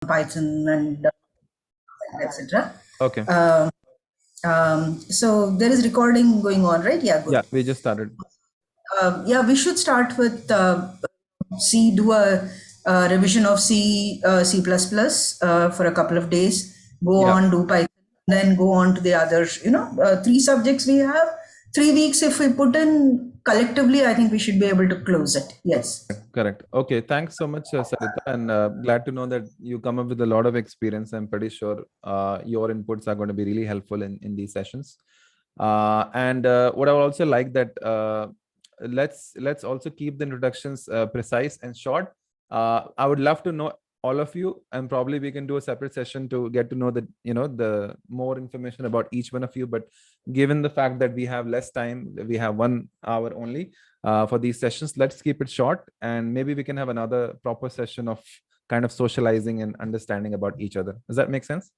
Python and etc. Okay. So there is recording going on, right? Yeah, good. Yeah, we just started. Yeah, we should start with C. Do a revision of C, C++ for a couple of days. Go Yeah. on, do Python, then go on to the others. 3 subjects we have. 3 weeks, if we put in collectively, I think we should be able to close it. Yes. Correct. Okay. Thanks so much, Sarita, and glad to know that you come up with a lot of experience. I'm pretty sure your inputs are going to be really helpful in these sessions. And what I would also like that let's also keep the introductions precise and short. I would love to know all of you, and probably we can do a separate session to get to know the more information about each one of you. But given the fact that we have less time, we have 1 hour only for these sessions, let's keep it short, and maybe we can have another proper session of kind of socializing and understanding about each other. Does that make sense?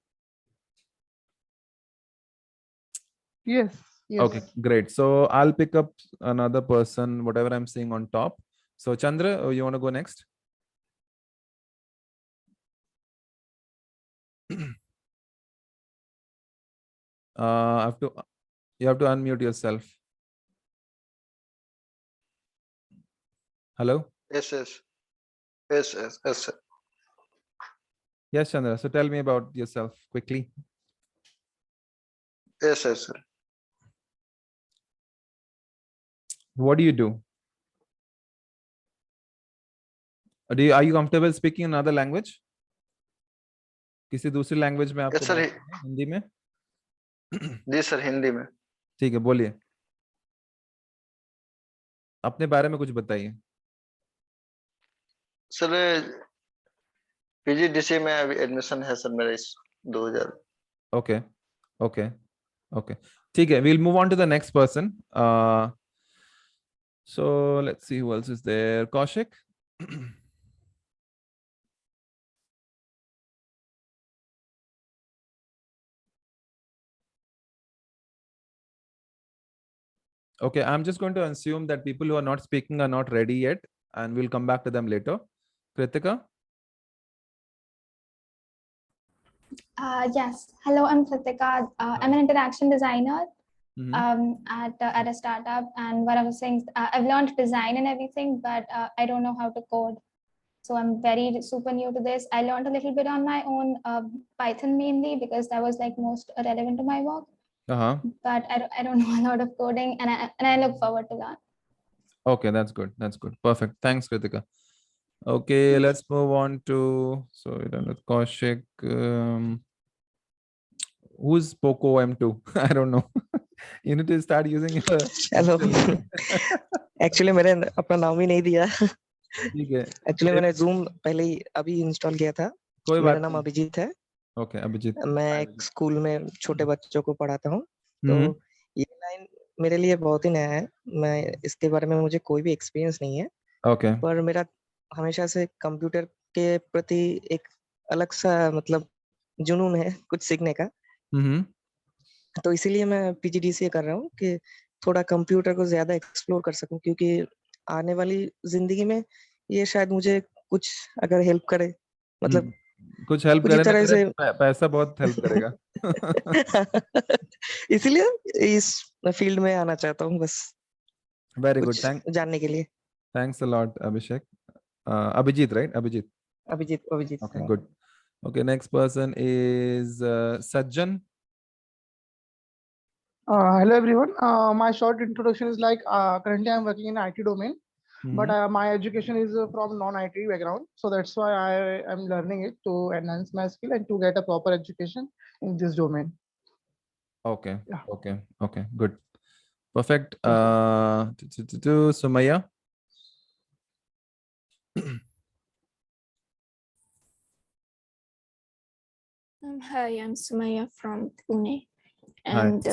Yes. Yes. Okay, great. So I'll pick up another person, whatever I'm seeing on top. So Chandra, you want to go next? You have to unmute yourself. Hello? Yes. Sir. Yes, Chandra. So tell me about yourself quickly. Yes, sir. What do you do? Are you comfortable speaking another language? किसी दूसरी language में आपको Yes, sir. बात करना है? हिंदी में? जी sir, Hindi में। ठीक है, बोलिए। अपने बारे में कुछ बताइए। सर पीजीडीसी में अभी एडमिशन है सर मेरा इस 2000। ओके ओके ओके ठीक है, we'll move on to the next person. So let's see who else is there. Kaushik. Okay, I'm just going to assume that people who are not speaking are not ready yet, and we'll come back to them later. Kritika? Yes. Hello, I'm Kritika. I'm an interaction designer at a startup. And what I was saying, I've learned design and everything, but I don't know how to code. So I'm very super new to this. I learned a little bit on my own, Python mainly, because that was like most relevant to my work. But I don't know a lot of coding, and I look forward to that. Okay, that's good. That's good. Perfect. Thanks, Kritika. Okay, let's move on to, so we're done with Kaushik. Who's Poco M2? I don't know. You need to start using it. Hello. Actually मैंने अपना नाम ही नहीं दिया। ठीक है। Actually मैंने Zoom पहले ही अभी इंस्टॉल किया था। कोई मेरा नाम अभिजीत है। Okay, अभिजीत। मैं एक स्कूल में छोटे बच्चों को पढ़ाता हूँ। तो ये लाइन मेरे लिए बहुत ही नया है। मैं इसके बारे में मुझे कोई भी एक्सपीरियंस नहीं है। Okay. पर मेरा हमेशा से कंप्यूटर के प्रति एक अलग सा मतलब जुनून है कुछ सीखने का। तो इसीलिए मैं पीजीडीसीए कर रहा हूँ कि थोड़ा कंप्यूटर को ज्यादा एक्सप्लोर कर सकूं, क्योंकि आने वाली जिंदगी में ये शायद मुझे कुछ अगर हेल्प करे, मतलब कुछ हेल्प करे तरह से पैसा बहुत हेल्प करेगा। इसीलिए इस फील्ड में आना चाहता हूँ बस। वेरी गुड, थैंक जानने के लिए। Thanks a lot Abhishek. Abhijit, right? Abhijit. Okay, good. Okay, next person is Sajjan. Hello everyone. My short introduction is like currently I'm working in IT domain, but my education is from non-IT background, so that's why I am learning it to enhance my skill and to get a proper education in this domain. Okay. Yeah. Okay. Good. Perfect. Sumaya. Hi, I'm Sumaya from Pune, and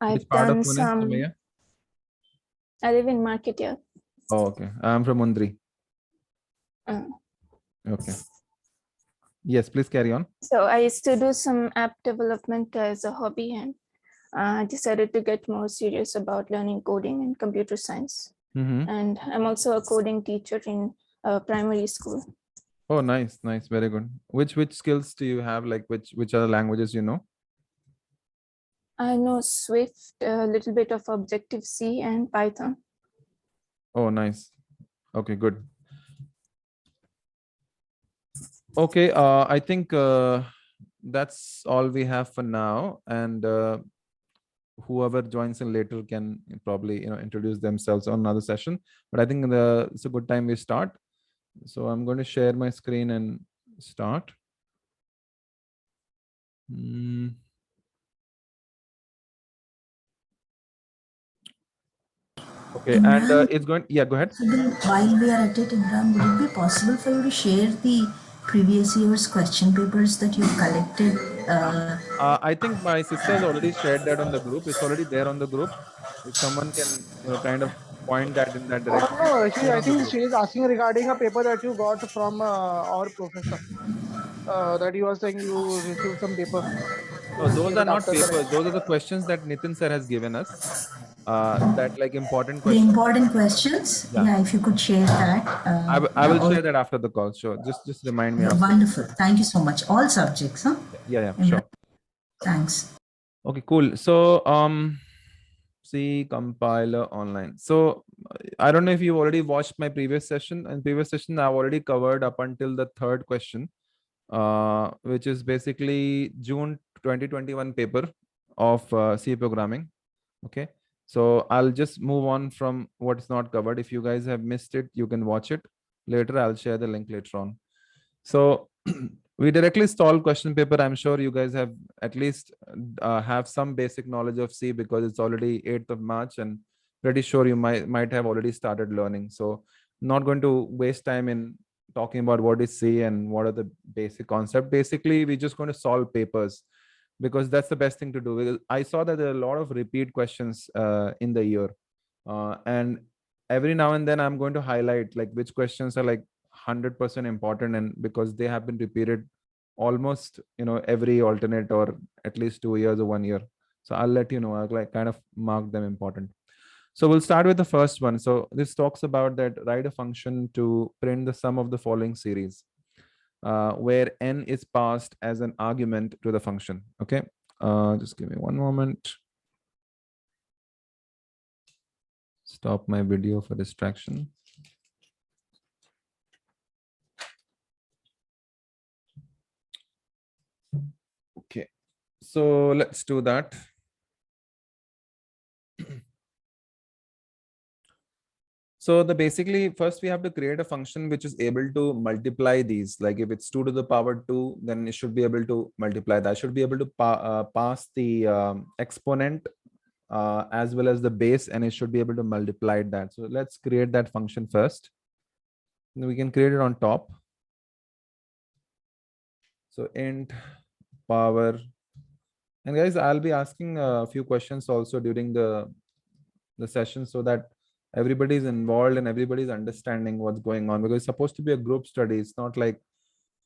I've done some. Sumaya? I live in Marketia. Oh, okay. I'm from Mundri. Okay. Yes, please carry on. So I used to do some app development as a hobby, and I decided to get more serious about learning coding and computer science. And I'm also a coding teacher in primary school. Oh, nice, nice, very good. Which skills do you have? Like which other languages you know? I know Swift, a little bit of Objective-C and Python. Oh, nice. Okay, good. Okay, I think that's all we have for now, and whoever joins in later can probably introduce themselves on another session. But I think it's a good time we start. So I'm going to share my screen and start. Okay, and Imran? it's going. Yeah, go ahead. So then, while we are at it, Imran, would it be possible for you to share the previous year's question papers that you've collected? I think my sister has already shared that on the group. It's already there on the group. If someone can, kind of point that in that direction. No, It's there I on the think group. she is asking regarding a paper that you got from our professor. That you are saying you received some paper. No, those are not After papers. correct. Those are the questions that Nitin sir has given us. That like important The questions. important questions? Yeah. Yeah, if you could share that. I will share that after the call. Sure. Just remind me after. Wonderful. Thank you so much. All subjects, huh? Yeah, Imran, sure. thanks. Okay, cool. So see compiler online. So I don't know if you've already watched my previous session. In previous session, I've already covered up until the third question, which is basically June 2021 paper of C programming. Okay. So I'll just move on from what's not covered. If you guys have missed it, you can watch it later. I'll share the link later on. So we directly solve question paper. I'm sure you guys have at least have some basic knowledge of C because it's already 8th of March, and pretty sure you might have already started learning. So not going to waste time in talking about what is C and what are the basic concept. Basically, we're just going to solve papers because that's the best thing to do. Because I saw that there are a lot of repeat questions in the year, and every now and then I'm going to highlight like which questions are like 100% important, and because they have been repeated almost every alternate or at least 2 years or 1 year. So I'll let you know. I'll like kind of mark them important. So we'll start with the first one. So this talks about that write a function to print the sum of the following series, where n is passed as an argument to the function. Okay, just give me one moment. Stop my video for distraction. Okay, so let's do that. So basically first we have to create a function which is able to multiply these. Like if it's 2 to the power 2, then it should be able to multiply that. Should be able to pass the exponent as well as the base, and it should be able to multiply that. So let's create that function first. We can create it on top. So int power, and guys, I'll be asking a few questions also during the session so that everybody is involved and everybody is understanding what's going on, because it's supposed to be a group study. It's not like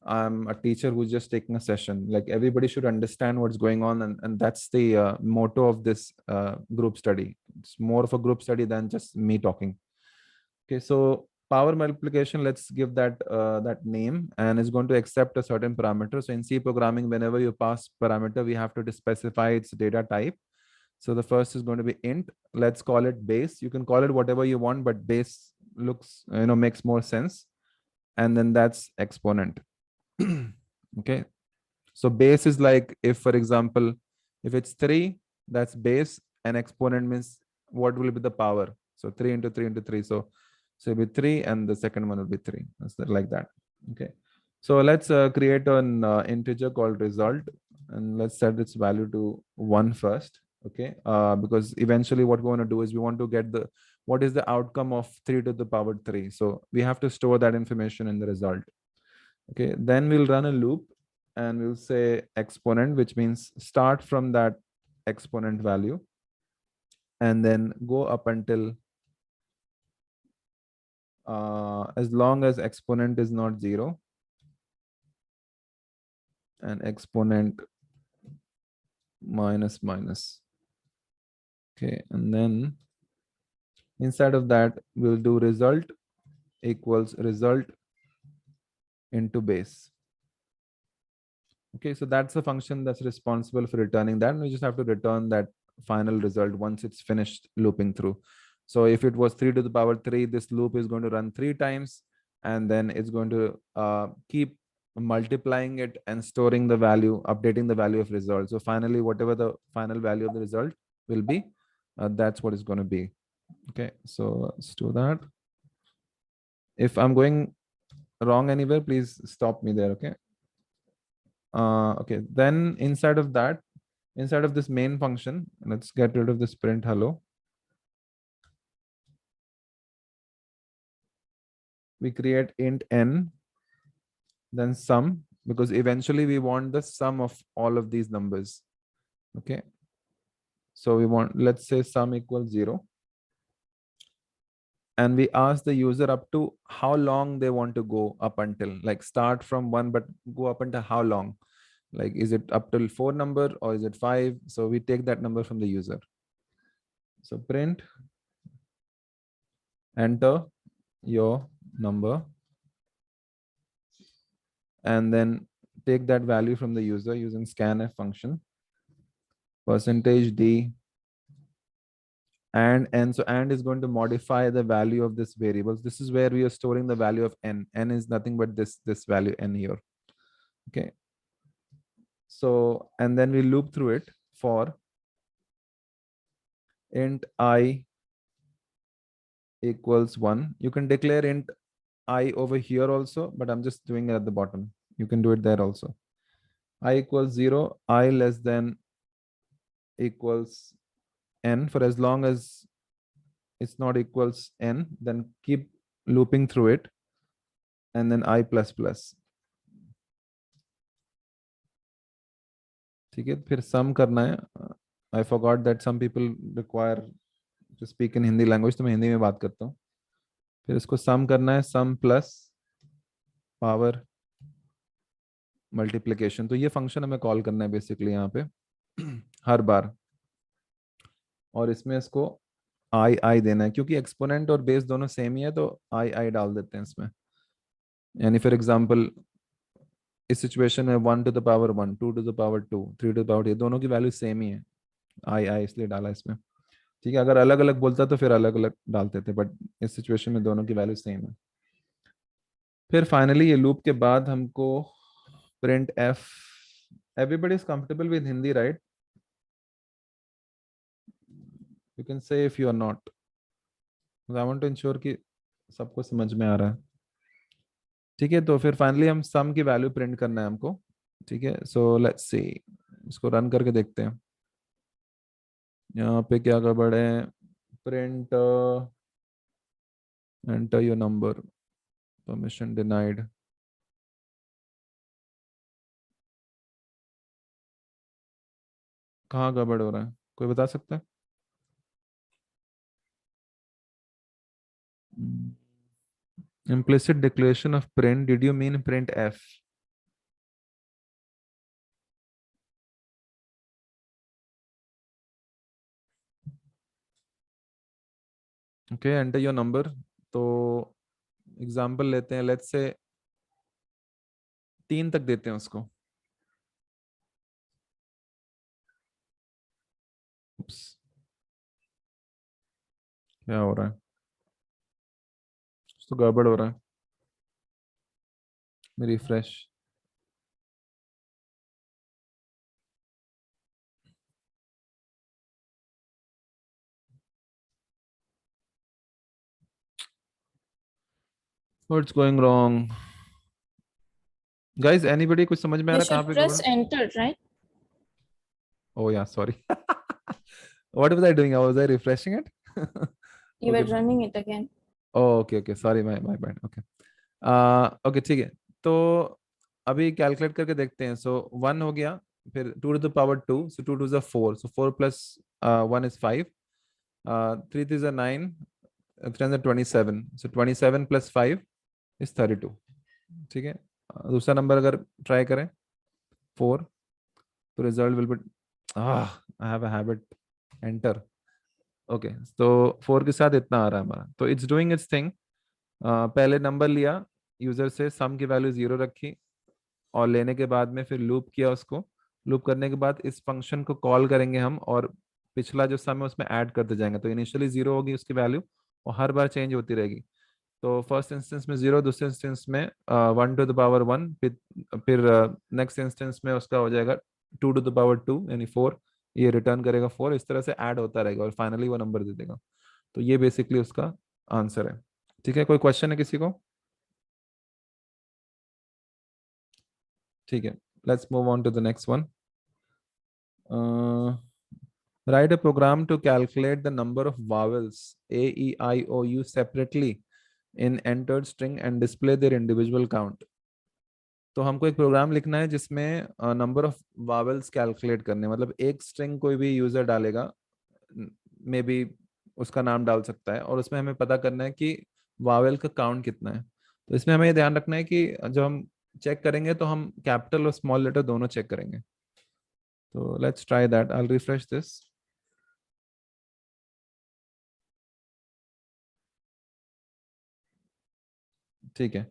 I'm a teacher who's just taking a session. Like everybody should understand what's going on, and that's the motto of this group study. It's more of a group study than just me talking. Okay, so power multiplication, let's give that that name, and it's going to accept a certain parameter. So in C programming, whenever you pass parameter, we have to specify its data type. So the first is going to be int. Let's call it base. You can call it whatever you want, but base looks, makes more sense. And then that's exponent. Okay. So base is like, if for example, if it's 3, that's base, and exponent means what will be the power. So 3 into 3 into 3. So it'll be 3, and the second one will be 3. That's like that. Okay. So let's create an integer called result, and let's set its value to 1 first. Okay, because eventually what we want to do is we want to get what is the outcome of 3 to the power 3. So we have to store that information in the result. Okay, then we'll run a loop and we'll say exponent, which means start from that exponent value and then go up until as long as exponent is not 0 and exponent minus minus. Okay, and then inside of that we'll do result equals result into base. Okay, so that's the function that's responsible for returning that. And we just have to return that final result once it's finished looping through. So if it was 3 to the power 3, this loop is going to run 3 times, and then it's going to keep multiplying it and storing the value, updating the value of result. So finally, whatever the final value of the result will be, that's what it's going to be. Okay, so let's do that. If I'm going wrong anywhere, please stop me there. Okay. Okay, then inside of that, inside of this main function, let's get rid of this print hello. We create int n, then sum, because eventually we want the sum of all of these numbers. Okay, so we want, let's say sum equals 0, and we ask the user up to how long they want to go up until, like start from 1 but go up until how long, like is it up till 4 number or is it 5? So we take that number from the user. So print enter your number, and then take that value from the user using scanf function, %d and n. So and is going to modify the value of this variables. This is where we are storing the value of n. N is nothing but this value n here. Okay, so and then we loop through it for int I equals 1. You can declare int I over here also, but I'm just doing it at the bottom. You can do it there also. I equals 0, I less than equals n. For as long as it's not equals n, then keep looping through it, and then I plus plus. ठीक है, फिर sum करना है. I forgot that some people require to speak in Hindi language, तो मैं हिंदी में बात करता हूँ. फिर इसको sum करना है, sum plus power multiplication. तो ये फंक्शन हमें कॉल करना है बेसिकली यहाँ पे हर बार, और इसमें इसको आई देना है, क्योंकि एक्सपोनेंट और बेस दोनों सेम ही है, तो आई डाल देते हैं इसमें. यानी फॉर एग्जांपल इस सिचुएशन में 1 to the power 1, 2 to the power 2, 3 to the power 2, दोनों की वैल्यू सेम ही है. आई इसलिए डाला इसमें. ठीक है, अगर अलग अलग बोलता तो फिर अलग अलग डालते थे, बट इस सिचुएशन में दोनों की वैल्यू सेम है. फिर फाइनली ये लूप के बाद हमको print F. Everybody is comfortable with Hindi, right? You can say if you are not. I want to ensure कि सबको समझ में आ रहा है. ठीक है, तो फिर फाइनली हम सम की वैल्यू प्रिंट करना है हमको. ठीक है, सो लेट्स सी, इसको रन करके देखते हैं यहाँ पे क्या गड़बड़ है. Print enter your number, permission denied. कहाँ गड़बड़ हो रहा है, कोई बता सकता है? Implicit declaration of print, did you mean print f? Okay, enter your number. तो एग्जाम्पल लेते हैं, लेट्स से 3 तक देते हैं उसको. Oops. क्या हो रहा है, तो गड़बड़ हो रहा है. Refresh. What's going wrong? Guys, anybody कुछ समझ में आ You रहा है कहाँ should पे press गड़बड़? enter, right? Oh yeah, sorry. What was I doing? Was I refreshing it? You were Okay. running it again. Oh, okay. Sorry, my bad. Okay. Okay, ठीक है. तो अभी कैलकुलेट करके देखते हैं. So 1 हो गया, फिर 2 to the power 2, so 2 to the 4, so 4 plus 1 is 5, 3 is a 9, 3 is a 27, so 27 plus 5 is 32. ठीक है, दूसरा नंबर अगर ट्राई करें 4, तो result will be I have a habit, enter. Okay, तो 4 के साथ इतना आ रहा है हमारा. तो इट्स डूइंग इट्स थिंग. पहले नंबर लिया, यूजर से सम की वैल्यू 0 रखी और लेने के बाद में फिर लूप किया उसको। लूप करने के बाद इस फंक्शन को कॉल करेंगे हम और पिछला जो सम है उसमें ऐड करते जाएंगे। तो इनिशियली 0 होगी उसकी वैल्यू और हर बार चेंज होती रहेगी। तो फर्स्ट इंस्टेंस में 0, दूसरे इंस्टेंस में 1 टू द पावर 1, फिर नेक्स्ट इंस्टेंस में उसका हो जाएगा 2 टू द पावर 2 यानी 4, ये रिटर्न करेगा 4। इस तरह से ऐड होता रहेगा और फाइनली वो नंबर दे देगा। तो ये बेसिकली उसका आंसर है। ठीक है, कोई क्वेश्चन है किसी को? ठीक है, let's move on to the next one. Write a program to calculate the number of vowels A, E, I, O, U separately in entered string and display their individual count. तो हमको एक programme लिखना है जिसमें number of vowels calculate करने, मतलब एक string कोई भी यूजर डालेगा, मे बी उसका नाम डाल सकता है, और उसमें हमें पता करना है कि वावेल का काउंट कितना है। तो इसमें हमें ये ध्यान रखना है कि जब हम चेक करेंगे तो हम कैपिटल और स्मॉल लेटर दोनों चेक करेंगे। तो let's try that. I will refresh this. ठीक है,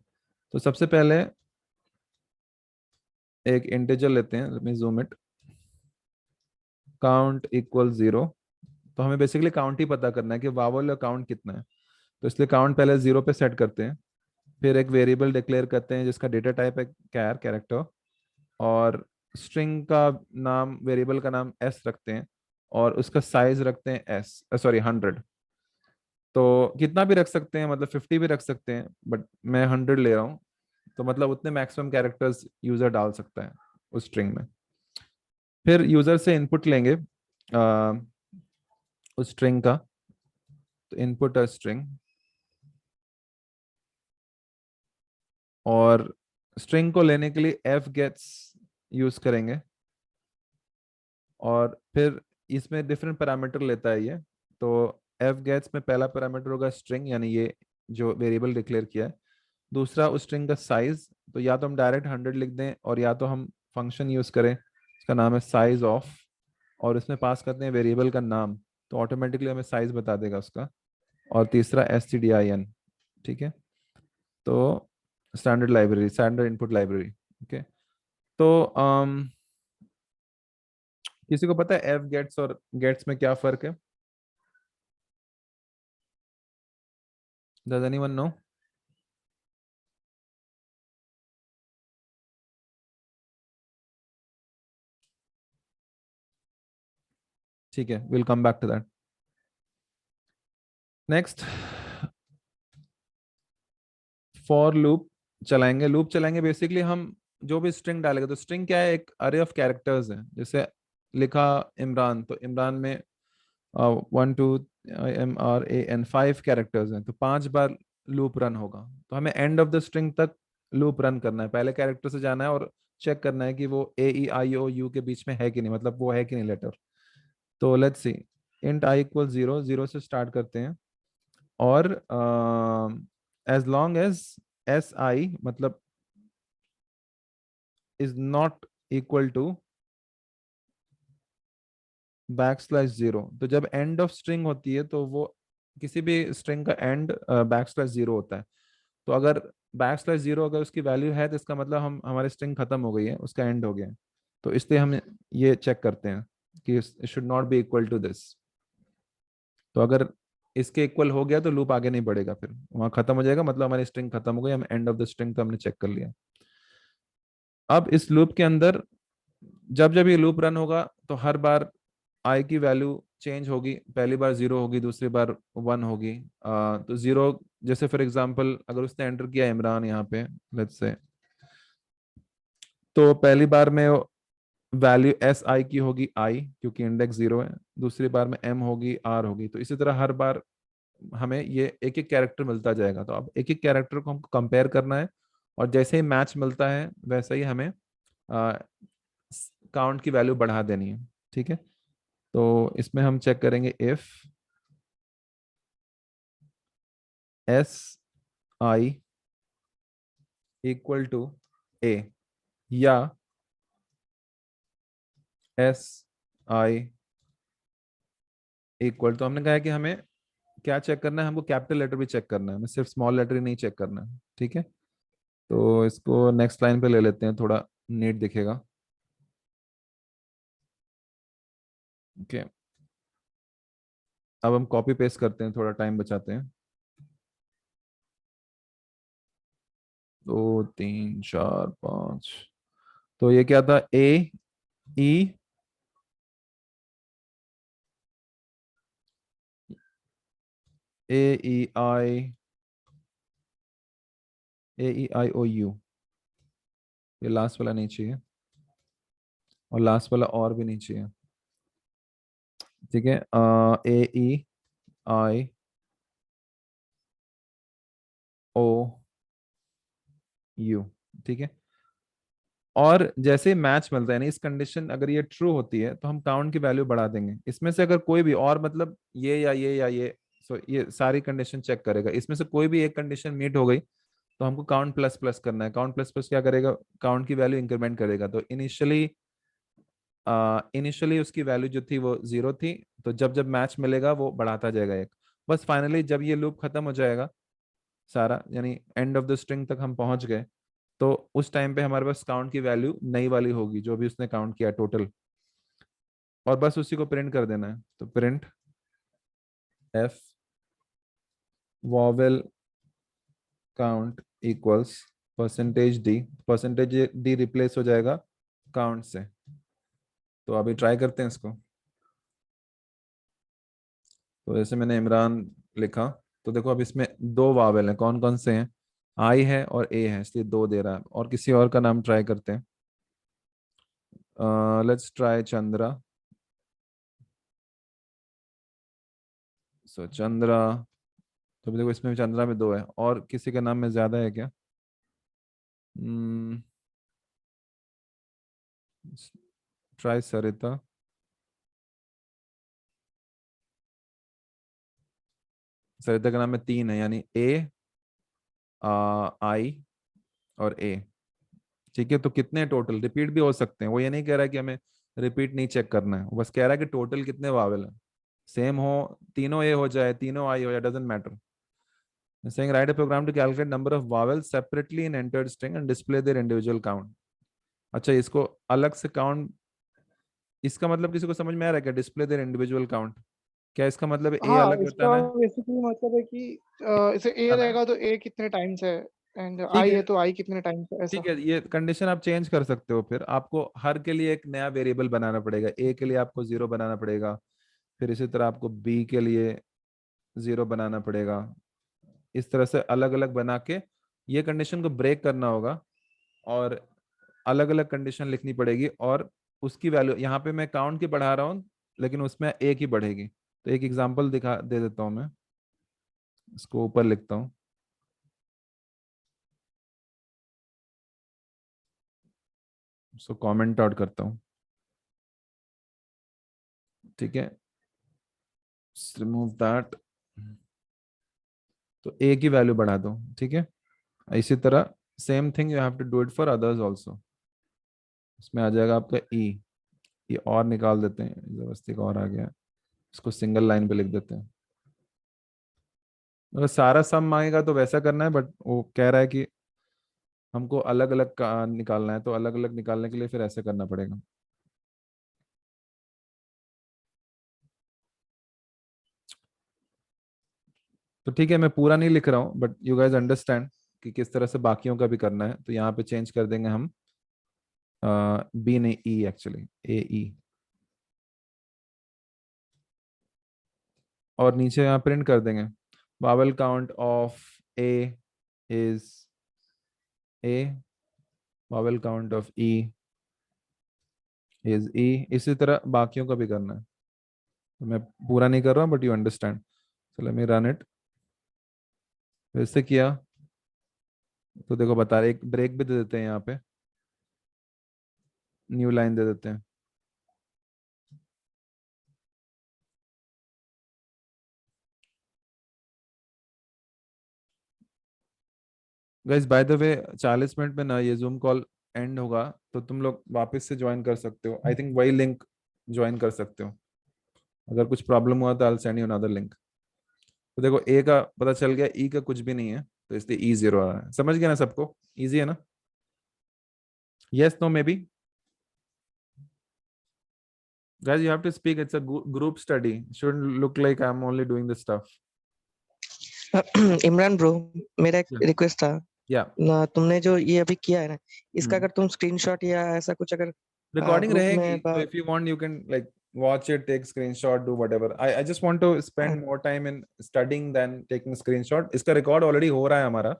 तो सबसे पहले एक इंटीजर लेते हैं, let me zoom it, count equal 0। तो हमें बेसिकली काउंट ही पता करना है कि वावल का काउंट कितना है। तो इसलिए काउंट पहले 0 पे सेट करते हैं, फिर एक वेरिएबल डिक्लेयर करते हैं जिसका डेटा टाइप है कैरेक्टर, और स्ट्रिंग का नाम, वेरिएबल का नाम s रखते हैं, और उसका साइज रखते हैं 100। तो कितना भी रख सकते हैं, मतलब 50 भी रख सकते हैं, बट मैं 100 ले रहा हूँ। तो मतलब उतने मैक्सिमम कैरेक्टर्स यूजर डाल सकता है उस स्ट्रिंग में। फिर यूजर से इनपुट लेंगे उस स्ट्रिंग का। तो इनपुट अ स्ट्रिंग, और स्ट्रिंग को लेने के लिए f gets यूज करेंगे, और फिर इसमें डिफरेंट पैरामीटर लेता है ये। तो f gets में पहला पैरामीटर होगा स्ट्रिंग, यानी ये जो वेरिएबल डिक्लेयर किया है। दूसरा उस स्ट्रिंग का साइज, तो या तो हम डायरेक्ट 100 लिख दें, और या तो हम फंक्शन यूज करें, इसका नाम है साइज ऑफ, और इसमें पास करते हैं वेरिएबल का नाम, तो ऑटोमेटिकली हमें साइज बता देगा उसका। और तीसरा stdin। ठीक है, तो standard library, standard input library. Okay, तो किसी को पता है f gets और gets में क्या फर्क है? Does anyone know? ठीक है, we'll come back to that. Next, for loop चलाएंगे। लूप चलाएंगे बेसिकली हम जो भी स्ट्रिंग डालेंगे, तो स्ट्रिंग क्या है? एक अरे ऑफ कैरेक्टर्स है। जैसे लिखा इमरान, तो इमरान में 1 2 IMRAN 5 कैरेक्टर्स हैं, तो 5 बार लूप रन होगा। तो हमें एंड ऑफ द स्ट्रिंग तक लूप रन करना है, पहले कैरेक्टर से जाना है और चेक करना है कि वो AEIOU के बीच में है कि नहीं, मतलब वो है कि नहीं लेटर। तो let's see, int i equal 0, 0 से स्टार्ट करते हैं, और एज लॉन्ग एज SI मतलब इज नॉट इक्वल टू \0। तो जब एंड ऑफ स्ट्रिंग होती है तो वो किसी भी स्ट्रिंग का एंड \0 होता है। तो अगर \0 अगर उसकी वैल्यू है तो इसका मतलब हम हमारी स्ट्रिंग खत्म हो गई है, उसका एंड हो गया है। तो इसलिए हम ये चेक करते हैं कि should not be equal to this. तो अगर इसके इक्वल हो गया तो लूप आगे नहीं बढ़ेगा, फिर वहां खत्म हो जाएगा, मतलब हमारी स्ट्रिंग खत्म हो गई, हम एंड ऑफ द स्ट्रिंग तो हमने चेक कर लिया। अब इस लूप के अंदर जब जब ये लूप रन होगा तो हर बार i की वैल्यू चेंज होगी। पहली बार 0 होगी, दूसरी बार 1 होगी। तो 0, जैसे फॉर एग्जांपल अगर उसने एंटर किया इमरान यहाँ पे लेट्स से, तो पहली बार में वैल्यू SI की होगी I, क्योंकि इंडेक्स 0 है। दूसरी बार में M होगी, R होगी। तो इसी तरह हर बार हमें ये एक एक कैरेक्टर मिलता जाएगा। तो अब एक एक कैरेक्टर को हमको कंपेयर करना है, और जैसे ही मैच मिलता है वैसे ही हमें काउंट की वैल्यू बढ़ा देनी है। ठीक है, तो इसमें हम चेक करेंगे if SI equal to A, या SI इक्वल, तो हमने कहा है कि हमें क्या चेक करना है, हमको कैपिटल लेटर भी चेक करना है, हमें सिर्फ स्मॉल लेटर ही नहीं चेक करना है। ठीक है, तो इसको नेक्स्ट लाइन पे ले लेते हैं, थोड़ा नीट दिखेगा। ओके, अब हम कॉपी पेस्ट करते हैं, थोड़ा टाइम बचाते हैं। 2 3 4 5। तो ये क्या था? ए ई आई, AEIOU। ये लास्ट वाला नहीं चाहिए, और लास्ट वाला और भी नहीं चाहिए। ठीक है, AEIOU। ठीक है, और जैसे मैच मिलता है ना, इस कंडीशन अगर ये ट्रू होती है तो हम काउंट की वैल्यू बढ़ा देंगे। इसमें से अगर कोई भी और, मतलब ये या ये या ये, सो ये सारी कंडीशन चेक करेगा। इसमें से कोई भी एक कंडीशन मीट हो गई तो हमको काउंट प्लस प्लस करना है। काउंट प्लस प्लस क्या करेगा? काउंट की वैल्यू इंक्रीमेंट करेगा। तो इनिशियली उसकी वैल्यू जो थी वो 0 थी, तो जब जब मैच मिलेगा वो बढ़ाता जाएगा एक। बस फाइनली जब ये लूप खत्म हो जाएगा सारा, यानी एंड ऑफ द स्ट्रिंग तक हम पहुंच गए, तो उस टाइम पे हमारे पास काउंट की वैल्यू नई वाली होगी जो भी उसने काउंट किया टोटल, और बस उसी को प्रिंट कर देना है। तो print F vowel count equals %d। %d replace हो जाएगा काउंट से। तो अभी ट्राई करते हैं इसको। तो जैसे मैंने इमरान लिखा, तो देखो अब इसमें 2 वावेल हैं। कौन कौन से हैं? आई है और ए है, इसलिए 2 दे रहा है। और किसी और का नाम ट्राई करते हैं। Let's try Chandra. So Chandra, तो अभी देखो इसमें भी चंद्रा में 2 है। और किसी के नाम में ज्यादा है क्या? ट्राई सरिता। सरिता के नाम में 3 है, यानी ए, आई और ए। ठीक है, तो कितने टोटल? रिपीट भी हो सकते हैं। वो ये नहीं कह रहा है कि हमें रिपीट नहीं चेक करना है, वो बस कह रहा है कि टोटल कितने वावेल हैं। सेम हो, तीनों ए हो जाए, तीनों आई हो जाए, doesn't matter. saying write a program to calculate number of vowels separately in entered string and display their individual count। अच्छा, इसको अलग से काउंट, इसका मतलब किसी को समझ में आ रहा है क्या? डिस्प्ले देयर इंडिविजुअल काउंट, क्या इसका मतलब ए हाँ, अलग इसका बताना है? बेसिकली मतलब है कि इसे ए है ना? रहेगा तो ए कितने टाइम्स है, एंड ठीक आई है, है तो आई कितने टाइम्स है, ऐसा। ठीक है, ये कंडीशन आप चेंज कर सकते हो। फिर आपको हर के लिए एक नया वेरिएबल बनाना पड़ेगा। ए के लिए आपको 0 बनाना पड़ेगा, फिर इसी तरह आपको बी के लिए 0 बनाना पड़ेगा। इस तरह से अलग अलग बना के ये कंडीशन को ब्रेक करना होगा, और अलग अलग कंडीशन लिखनी पड़ेगी। और उसकी वैल्यू यहाँ पे मैं काउंट की बढ़ा रहा हूँ, लेकिन उसमें एक ही बढ़ेगी। तो एक एग्जांपल दिखा दे देता हूँ मैं, इसको ऊपर लिखता हूँ। इसको कमेंट आउट करता हूँ। ठीक है, रिमूव दैट। तो ए की वैल्यू बढ़ा दो। ठीक है, इसी तरह same thing you have to do it for others also. इसमें आ जाएगा आपका ई। ये और निकाल देते हैं, जबरदस्ती का और आ गया, इसको सिंगल लाइन पे लिख देते हैं। अगर सारा सम मांगेगा तो वैसा करना है, बट वो कह रहा है कि हमको अलग अलग का निकालना है, तो अलग अलग निकालने के लिए फिर ऐसे करना पड़ेगा। तो ठीक है, मैं पूरा नहीं लिख रहा हूँ, बट यू गाइस अंडरस्टैंड कि किस तरह से बाकियों का भी करना है। तो यहाँ पे चेंज कर देंगे हम, बी नहीं ई, एक्चुअली ए ई। और नीचे यहाँ प्रिंट कर देंगे vowel count of A is A, vowel count of E is E. इसी तरह बाकियों का भी करना है। तो मैं पूरा नहीं कर रहा हूँ, बट यू अंडरस्टैंड। चलो लेट मी रन इट। वैसे किया तो देखो बता रहे, एक ब्रेक भी दे देते हैं यहाँ पे, न्यू लाइन दे देते हैं। Guys by the way, 40 minute में ना ये जूम कॉल एंड होगा, तो तुम लोग वापस से ज्वाइन कर सकते हो। आई थिंक वही लिंक ज्वाइन कर सकते हो। अगर कुछ प्रॉब्लम हुआ तो I send you another link. तो देखो ए का पता चल गया, ई का कुछ भी नहीं है। तो इसलिए E0 आ रहा है। समझ गया ना सबको? इजी है ना? Yes, no, maybe? Guys, you have to speak. It's a group study. Shouldn't look like I'm only doing this stuff. Imran bro, मेरा एक Yeah. रिक्वेस्ट था Yeah. ना, तुमने जो ये अभी किया है ना, इसका अगर तुम स्क्रीनशॉट या ऐसा कुछ अगर Recording ग्रुप रहेगी. में So if you want, you can like watch it, take screenshot, do whatever. I just want to spend more time in studying than taking screenshot. इसका record already हो रहा है हमारा,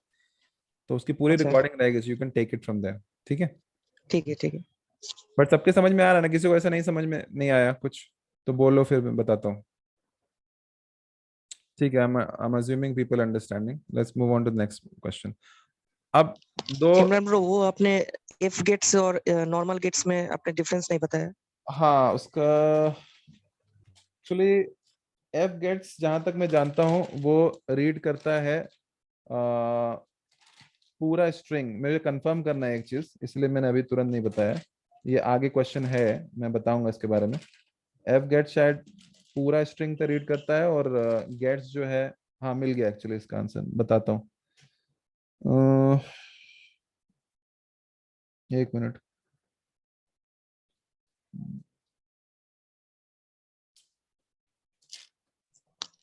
तो उसकी पूरी अच्छा। recording रहेगी. So you can take it from there. ठीक है? ठीक है, ठीक है। बट सबके समझ में आ रहा है ना? किसी को ऐसा नहीं समझ में नहीं आया कुछ तो बोलो, फिर मैं बताता हूँ. ठीक है, I'm assuming people understanding. Let's move on to the next question. अब दो. इमरान ब्रो, वो आपने एफ गेट्स और नॉर्मल गेट्स में आपने डिफरेंस नहीं बताया। हाँ, उसका एक्चुअली एफ गेट्स जहां तक मैं जानता हूँ वो रीड करता है पूरा स्ट्रिंग. मुझे कंफर्म करना है एक चीज, इसलिए मैंने अभी तुरंत नहीं बताया. ये आगे क्वेश्चन है, मैं बताऊंगा इसके बारे में. एफ गेट शायद पूरा स्ट्रिंग तो रीड करता है, और गेट्स जो है, हाँ मिल गया एक्चुअली इसका आंसर, बताता हूँ. एक मिनट.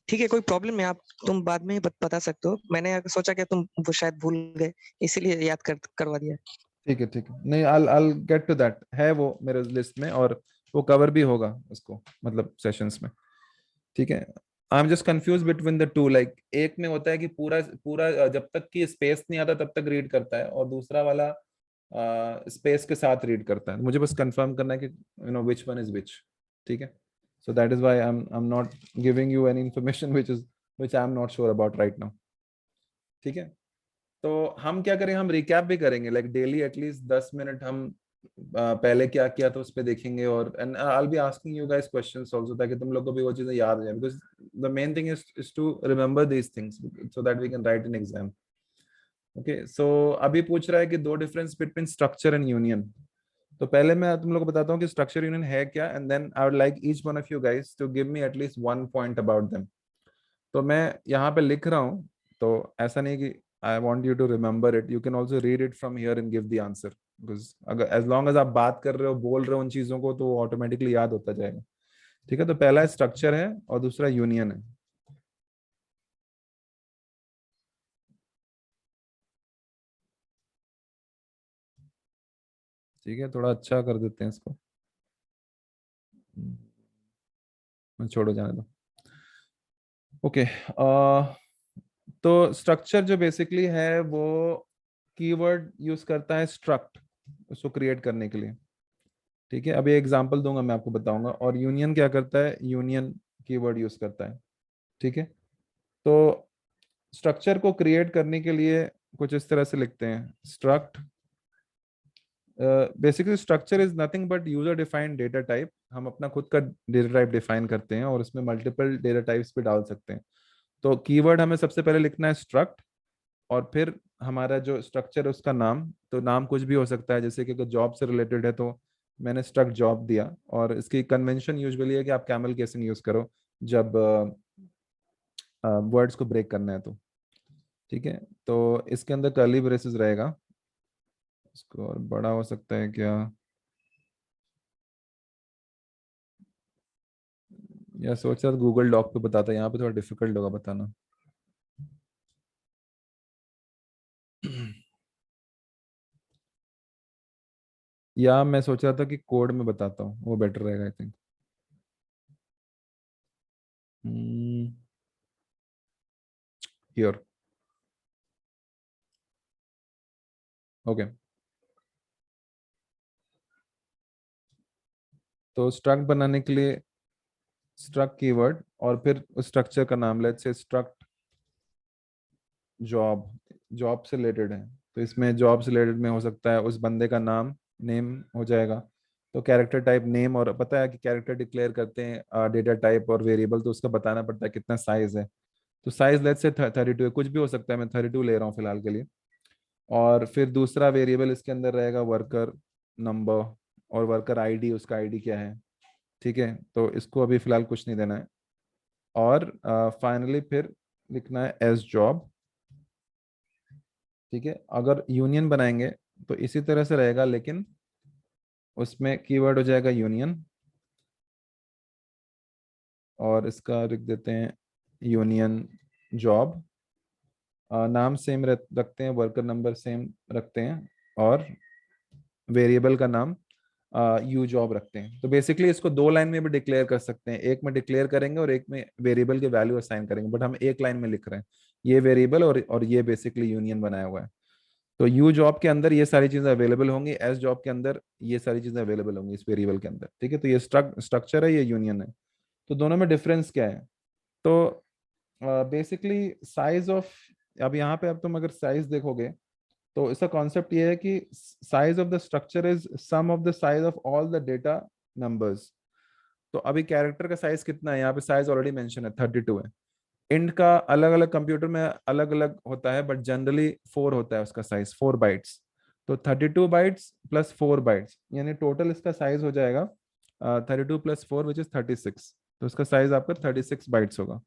ठीक है, कोई प्रॉब्लम नहीं, आप तुम बाद में ही बता सकते हो। मैंने सोचा कि तुम वो शायद भूल गए, इसीलिए याद करवा दिया। ठीक है, ठीक है. नहीं, I'll get to that. है वो मेरे लिस्ट में, और वो कवर भी होगा उसको, मतलब सेशंस में. ठीक है. I am just confuse between the two. Like एक में होता है कि पूरा पूरा जब तक कि स्पेस नहीं आता तब तक रीड करता है, और दूसरा वाला स्पेस के साथ रीड करता है. मुझे बस कंफर्म करना है कि you know which one is which. ठीक है. So that is why I'm not giving you any information which I am not sure about right now. ठीक है. तो हम क्या करें, हम रिकैप भी करेंगे, लाइक डेली एटलीस्ट 10 मिनट हम पहले क्या किया था उस पे देखेंगे, और and I will be asking you guys questions also, ताकि तुम लोग को भी वो चीजें याद आ जाए, because the main thing is to remember these things so that we can write in exam. Okay, so अभी पूछ रहा है कि दो difference between structure and union. तो पहले मैं तुम लोग को बताता हूँ कि स्ट्रक्चर यूनियन है क्या, and then I would like each one of you guys to give me at least one point about them. तो मैं यहाँ पे लिख रहा हूँ, तो ऐसा नहीं कि I want you to remember it. You can also read it from here and give the answer. Because अगर as long as आप बात कर रहे हो, बोल रहे हो उन चीजों को, तो ऑटोमेटिकली याद होता जाएगा. ठीक है. तो पहला स्ट्रक्चर है और दूसरा यूनियन है. ठीक है, थोड़ा अच्छा कर देते हैं इसको. छोड़ो, जाने दो. ओके. तो स्ट्रक्चर जो बेसिकली है वो कीवर्ड यूज करता है स्ट्रक्ट, उसको क्रिएट करने के लिए. ठीक है. अभी एग्जांपल दूंगा, मैं आपको बताऊंगा. और यूनियन क्या करता है, यूनियन कीवर्ड यूज करता है. ठीक है. तो स्ट्रक्चर को क्रिएट करने के लिए कुछ इस तरह से लिखते हैं, struct. Basically structure is nothing but user defined data type. हम अपना खुद का डेटा टाइप डिफाइन करते हैं, और उसमें मल्टीपल डेटा टाइप्स भी डाल सकते हैं. तो कीवर्ड हमें सबसे पहले लिखना है स्ट्रक्ट, और फिर हमारा जो स्ट्रक्चर है उसका नाम. तो नाम कुछ भी हो सकता है, जैसे कि अगर जॉब से रिलेटेड है तो मैंने स्ट्रक्ट जॉब दिया. और इसकी कन्वेंशन यूजुअली है कि आप कैमल केसिंग यूज करो जब वर्ड्स को ब्रेक करना है तो. ठीक है. तो इसके अंदर कर्ली ब्रेसेस रहेगा. इसको और बड़ा हो सकता है क्या, या सोच रहा था गूगल डॉक पे बताता, यहाँ पे थोड़ा डिफिकल्ट होगा बताना. या मैं सोच रहा था कि कोड में बताता हूँ, वो बेटर रहेगा आई थिंक. हियर. ओके. तो स्ट्रक्ट बनाने के लिए स्ट्रक्ट कीवर्ड, और फिर उस स्ट्रक्चर का नाम, let's say struct job. Job से रिलेटेड है, तो इसमें जॉब से रिलेटेड में हो सकता है उस बंदे का नाम, नेम हो जाएगा. तो कैरेक्टर टाइप नेम, और पता है कि कैरेक्टर डिक्लेयर करते हैं डेटा टाइप और वेरिएबल, तो उसका बताना पड़ता है कितना साइज है. तो साइज लेट्स से 32 है, कुछ भी हो सकता है, मैं 32 ले रहा हूँ फिलहाल के लिए. और फिर दूसरा वेरिएबल इसके अंदर रहेगा वर्कर नंबर, और वर्कर आईडी, उसका आईडी क्या है. ठीक है. तो इसको अभी फिलहाल कुछ नहीं देना है. और फाइनली फिर लिखना है एस जॉब. ठीक है, अगर यूनियन बनाएंगे तो इसी तरह से रहेगा, लेकिन उसमें कीवर्ड हो जाएगा यूनियन, और इसका लिख देते हैं यूनियन जॉब। नाम सेम रखते हैं, वर्कर नंबर सेम रखते हैं, और वेरिएबल का नाम यू जॉब रखते हैं। तो बेसिकली इसको दो लाइन में भी डिक्लेयर कर सकते हैं, एक में डिक्लेयर करेंगे और एक में वेरिएबल की वैल्यू असाइन करेंगे, बट हम एक लाइन में लिख रहे हैं, ये वेरिएबल और ये बेसिकली यूनियन बनाया हुआ है। तो यू जॉब के अंदर ये सारी चीजें अवेलेबल होंगी, एस जॉब के अंदर ये सारी चीजें अवेलेबल होंगी इस वेरिएबल के अंदर। ठीक है, तो ये स्ट्रक्चर है, ये यूनियन है। तो दोनों में डिफरेंस क्या है? तो बेसिकली साइज ऑफ, अब यहाँ पे अब तुम अगर साइज देखोगे तो इसका कॉन्सेप्ट ये है कि size of the structure is sum of the size of all the data numbers. तो अभी कैरेक्टर का साइज कितना है, यहाँ पे साइज ऑलरेडी मेंशन है, 32 है। इंट का अलग अलग कंप्यूटर में अलग अलग होता है, बट जनरली 4 होता है उसका साइज, 4 बाइट्स। तो 32 बाइट्स प्लस 4 बाइट्स, यानी टोटल इसका साइज हो जाएगा 32 प्लस 4 विच इज 36। तो इसका साइज आपका 36 बाइट्स होगा।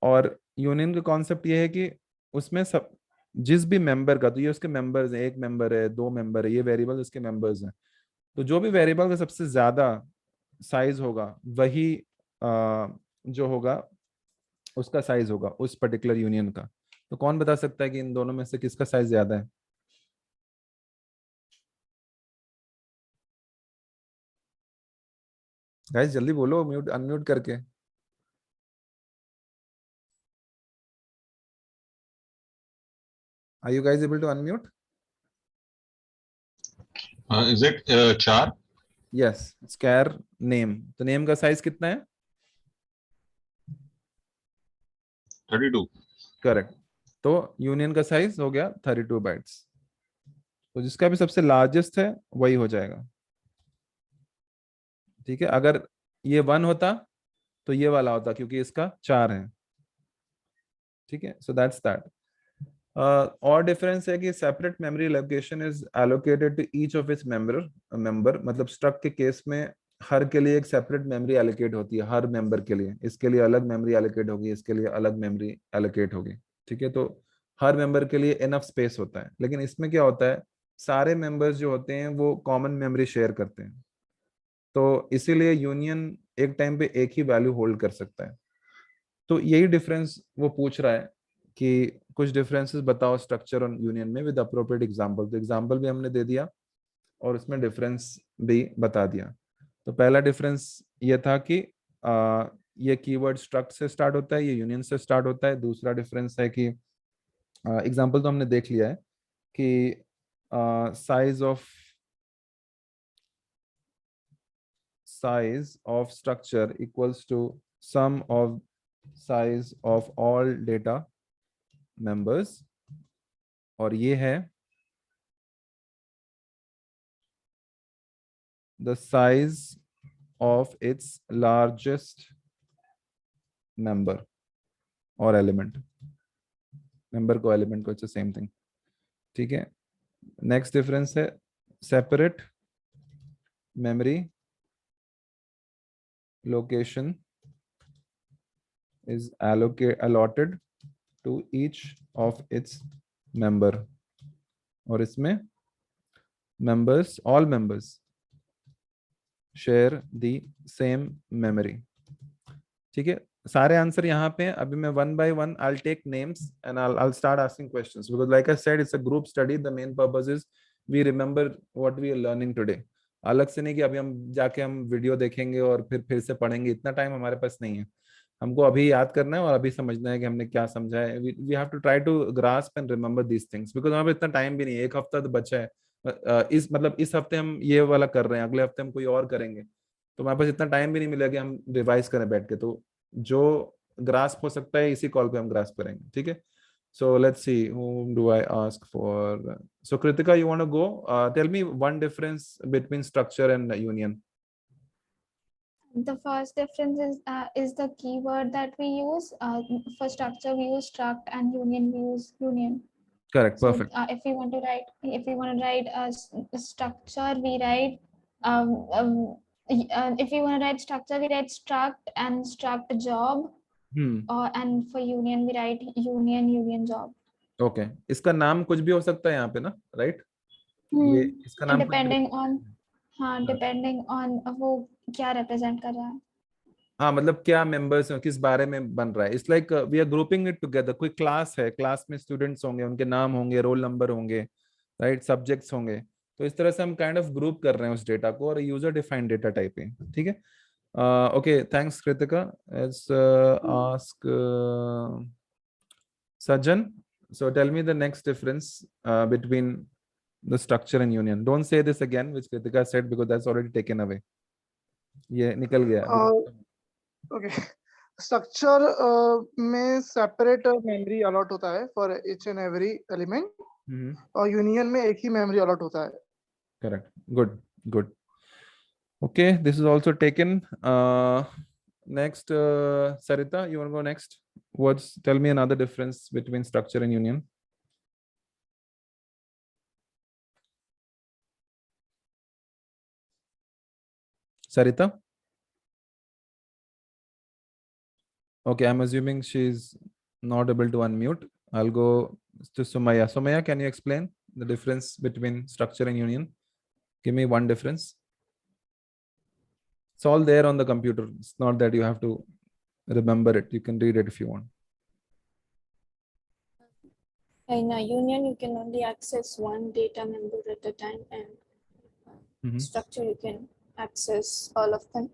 और यूनियन का कॉन्सेप्ट ये है कि उसमें सब जिस भी मेंबर का, तो ये उसके मेंबर्स हैं, एक मेंबर है, दो मेंबर है, ये वेरिएबल इसके मेंबर्स हैं। तो जो भी वेरिएबल का सबसे ज्यादा साइज होगा वही जो होगा उसका साइज होगा उस पर्टिकुलर यूनियन का। तो कौन बता सकता है कि इन दोनों में से किसका साइज ज्यादा है? गाइस जल्दी बोलो, म्यूट अनम्यूट करके। Are you guys able to unmute? Is it char? Yes, it's char name. तो नेम का साइज कितना है? 32. करेक्ट। तो यूनियन का साइज हो गया 32 बाइट्स। तो जिसका भी सबसे लार्जेस्ट है वही हो जाएगा। ठीक है, अगर ये 1 होता तो ये वाला होता, क्योंकि इसका 4 है। ठीक है, सो दैट्स दैट। और डिफरेंस है कि separate memory location is allocated to each of its member. मतलब स्ट्रक के केस में हर के लिए एक सेपरेट मेमोरी एलोकेट होती है, हर मेंबर के लिए। इसके लिए अलग मेमोरी एलोकेट होगी, इसके लिए अलग मेमोरी एलोकेट होगी। ठीक है, तो हर मेंबर के लिए इनफ स्पेस होता है। लेकिन इसमें क्या होता है, सारे मेंबर्स जो होते हैं वो कॉमन मेमोरी शेयर करते हैं, तो इसीलिए यूनियन एक टाइम पे एक ही वैल्यू होल्ड कर सकता है। तो यही डिफरेंस वो पूछ रहा है कि कुछ डिफरेंसेस बताओ स्ट्रक्चर और यूनियन में विद अप्रोप्रिएट एग्जांपल। तो एग्जांपल भी हमने दे दिया और उसमें डिफरेंस भी बता दिया। तो पहला डिफरेंस ये था कि ये कीवर्ड स्ट्रक्ट से स्टार्ट होता है, ये यूनियन से स्टार्ट होता है। दूसरा डिफरेंस है कि एग्जांपल तो हमने देख लिया है कि size of structure equals to sum of size of all data members, और ये है the size of its largest member or element। member को element को, it's the same thing। ठीक है, नेक्स्ट डिफरेंस है separate memory location is allotted to each of its member। और इसमें members, all members share the same memory। ठीक है, सारे आंसर यहाँ पे हैं। अभी मैं one by one I'll take names and I'll start asking questions, because like I said it's a group study। The main purpose is we remember what we are learning today। अलग से नहीं कि अभी हम जाके हम वीडियो देखेंगे और फिर से पढ़ेंगे, इतना टाइम हमारे पास नहीं है। हमको अभी याद करना है और अभी समझना है कि हमने क्या समझा है। We have to try to grasp and remember these things, because हमारे इतना टाइम भी नहीं है, एक हफ्ता तो बचा है। इस हफ्ते हम ये वाला कर रहे हैं, अगले हफ्ते हम कोई और करेंगे, तो हमारे पास इतना टाइम भी नहीं मिलेगा कि हम रिवाइज करें बैठ के। तो जो ग्रास्प हो सकता है इसी कॉल पे हम ग्रास्प करेंगे। ठीक है, so let's see, whom do I ask for? So Kritika, you want to go? Tell me one difference between structure and union. The first difference is the keyword that we use. For structure we use struct, and union we use union. Correct, perfect। So, if we want to write a structure, we write if we want to write structure, we write struct and struct job. And for union we write union job. Okay, इसका नाम कुछ भी हो सकता है यहाँ पे ना, राइट? ये इसका नाम कुछ भी डिपेंडिंग ऑन, हाँ डिपेंडिंग ऑन वो क्या रिप्रेजेंट कर रहा है। हाँ, मतलब क्या मेंबर्स हैं, किस बारे में बन रहा है। It's like we are grouping it together. कोई क्लास है, क्लास में स्टूडेंट्स होंगे, उनके नाम होंगे, रोल नंबर होंगे, राइट, सब्जेक्ट्स होंगे। तो इस तरह से हम काइंड ऑफ ग्रुप कर रहे हैं उस डेटा को, और यूजर डिफाइंड डेटा टाइप है, ठीक है। Okay, thanks Kritika. Let's ask Sajjan. So tell me the next difference between the structure and union. Don't say this again, which Kritika said, because that's already taken away. ये निकल गया अभी। Okay, structure में separate memory allot होता है for each and every element, और union में एक ही मेमोरी अलॉट होता है। Correct, good good. Okay, this is also taken. Next, Sarita, you want to go next? Tell me another difference between structure and union. Sarita? Okay, I'm assuming she's not able to unmute. I'll go to Sumaya. Sumaya, can you explain the difference between structure and union? Give me one difference. It's all there on the computer. It's not that you have to remember it. You can read it if you want. In a union, you can only access one data member at a time, and structure, you can access all of them.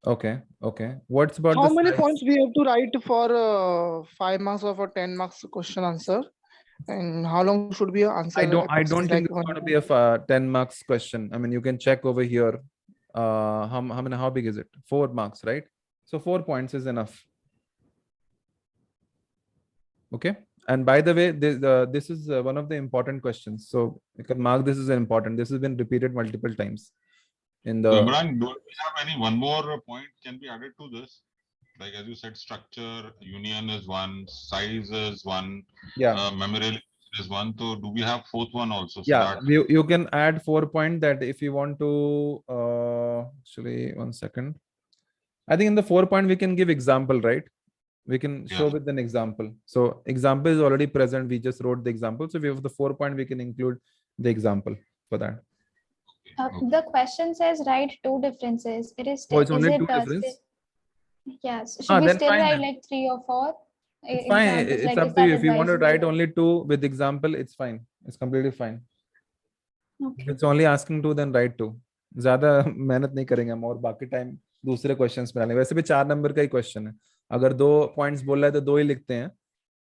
Okay, okay. What's about How the many size? points we have to write for 5 marks or for 10 marks question answer? And how long should be answer? I don't approximately think like it's going to be a 10 marks question. I mean, you can check over here. How big is it? 4 marks, right? So 4 points is enough. Okay. And by the way, this is one of the important questions. So you can mark this as important. This has been repeated multiple times in the. Imran, do we have any one more point can be added to this? Like as you said, structure, union is one, size is one, Yeah. memory is one. So do we have fourth one also? So Yeah, that you can add 4 point that if you want to, actually 1 second. I think in the 4 point we can give example, right? We can show with an example. So example is already present. We just wrote the example. So we have the 4 point, we can include the example for that. The question says write 2 differences. It is. Oh, it's is only it 2 difference? Yes. Should we then still fine write then. like 3 or 4? It's fine. Examples, It's like, up is to you. that If you want to write advisable? only 2 with example, it's fine. It's completely fine. Okay. If it's only asking 2, then write 2. ज्यादा मेहनत नहीं करेंगे हम, और बाकी time दूसरे questions में डालेंगे। वैसे भी 4 नंबर का ही क्वेश्चन है। अगर 2 पॉइंट्स बोल रहा है तो 2 ही लिखते हैं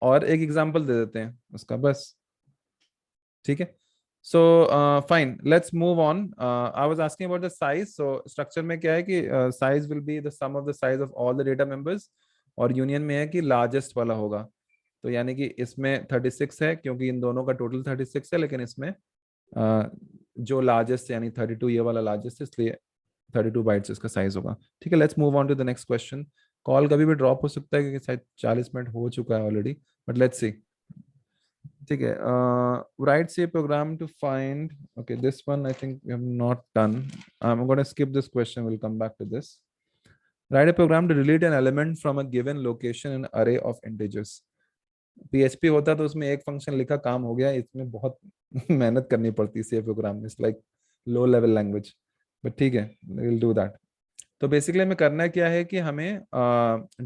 और एक एग्जांपल दे देते हैं उसका, बस। ठीक है। So fine, let's move on. I was asking about the size. So structure में क्या है कि size will be the sum of the size of all the data members, और union में है कि largest वाला होगा। तो यानी कि इसमें 36 है क्योंकि इन दोनों का टोटल 36 है, लेकिन इसमें जो लार्जेस्ट यानी 32 ये वाला लार्जेस्ट है, इसलिए 32 बाइट्स इसका साइज होगा। ठीक है, let's move on to the next question. Call कभी भी ड्रॉप हो सकता है क्योंकि शायद 40 मिनट हो चुका है ऑलरेडी, बट लेट्स सी। ठीक है, write C program to find, okay this one I think we have not done. I am gonna skip this question, will come back to this. Write a program to delete an element from a given location in array of integers. PHP होता तो उसमें एक function लिखा, काम हो गया। इसमें बहुत मेहनत करनी पड़ती है सी प्रोग्राम में। It's like low level language, but ठीक है, विल डू दैट। तो बेसिकली हमें करना क्या है कि हमें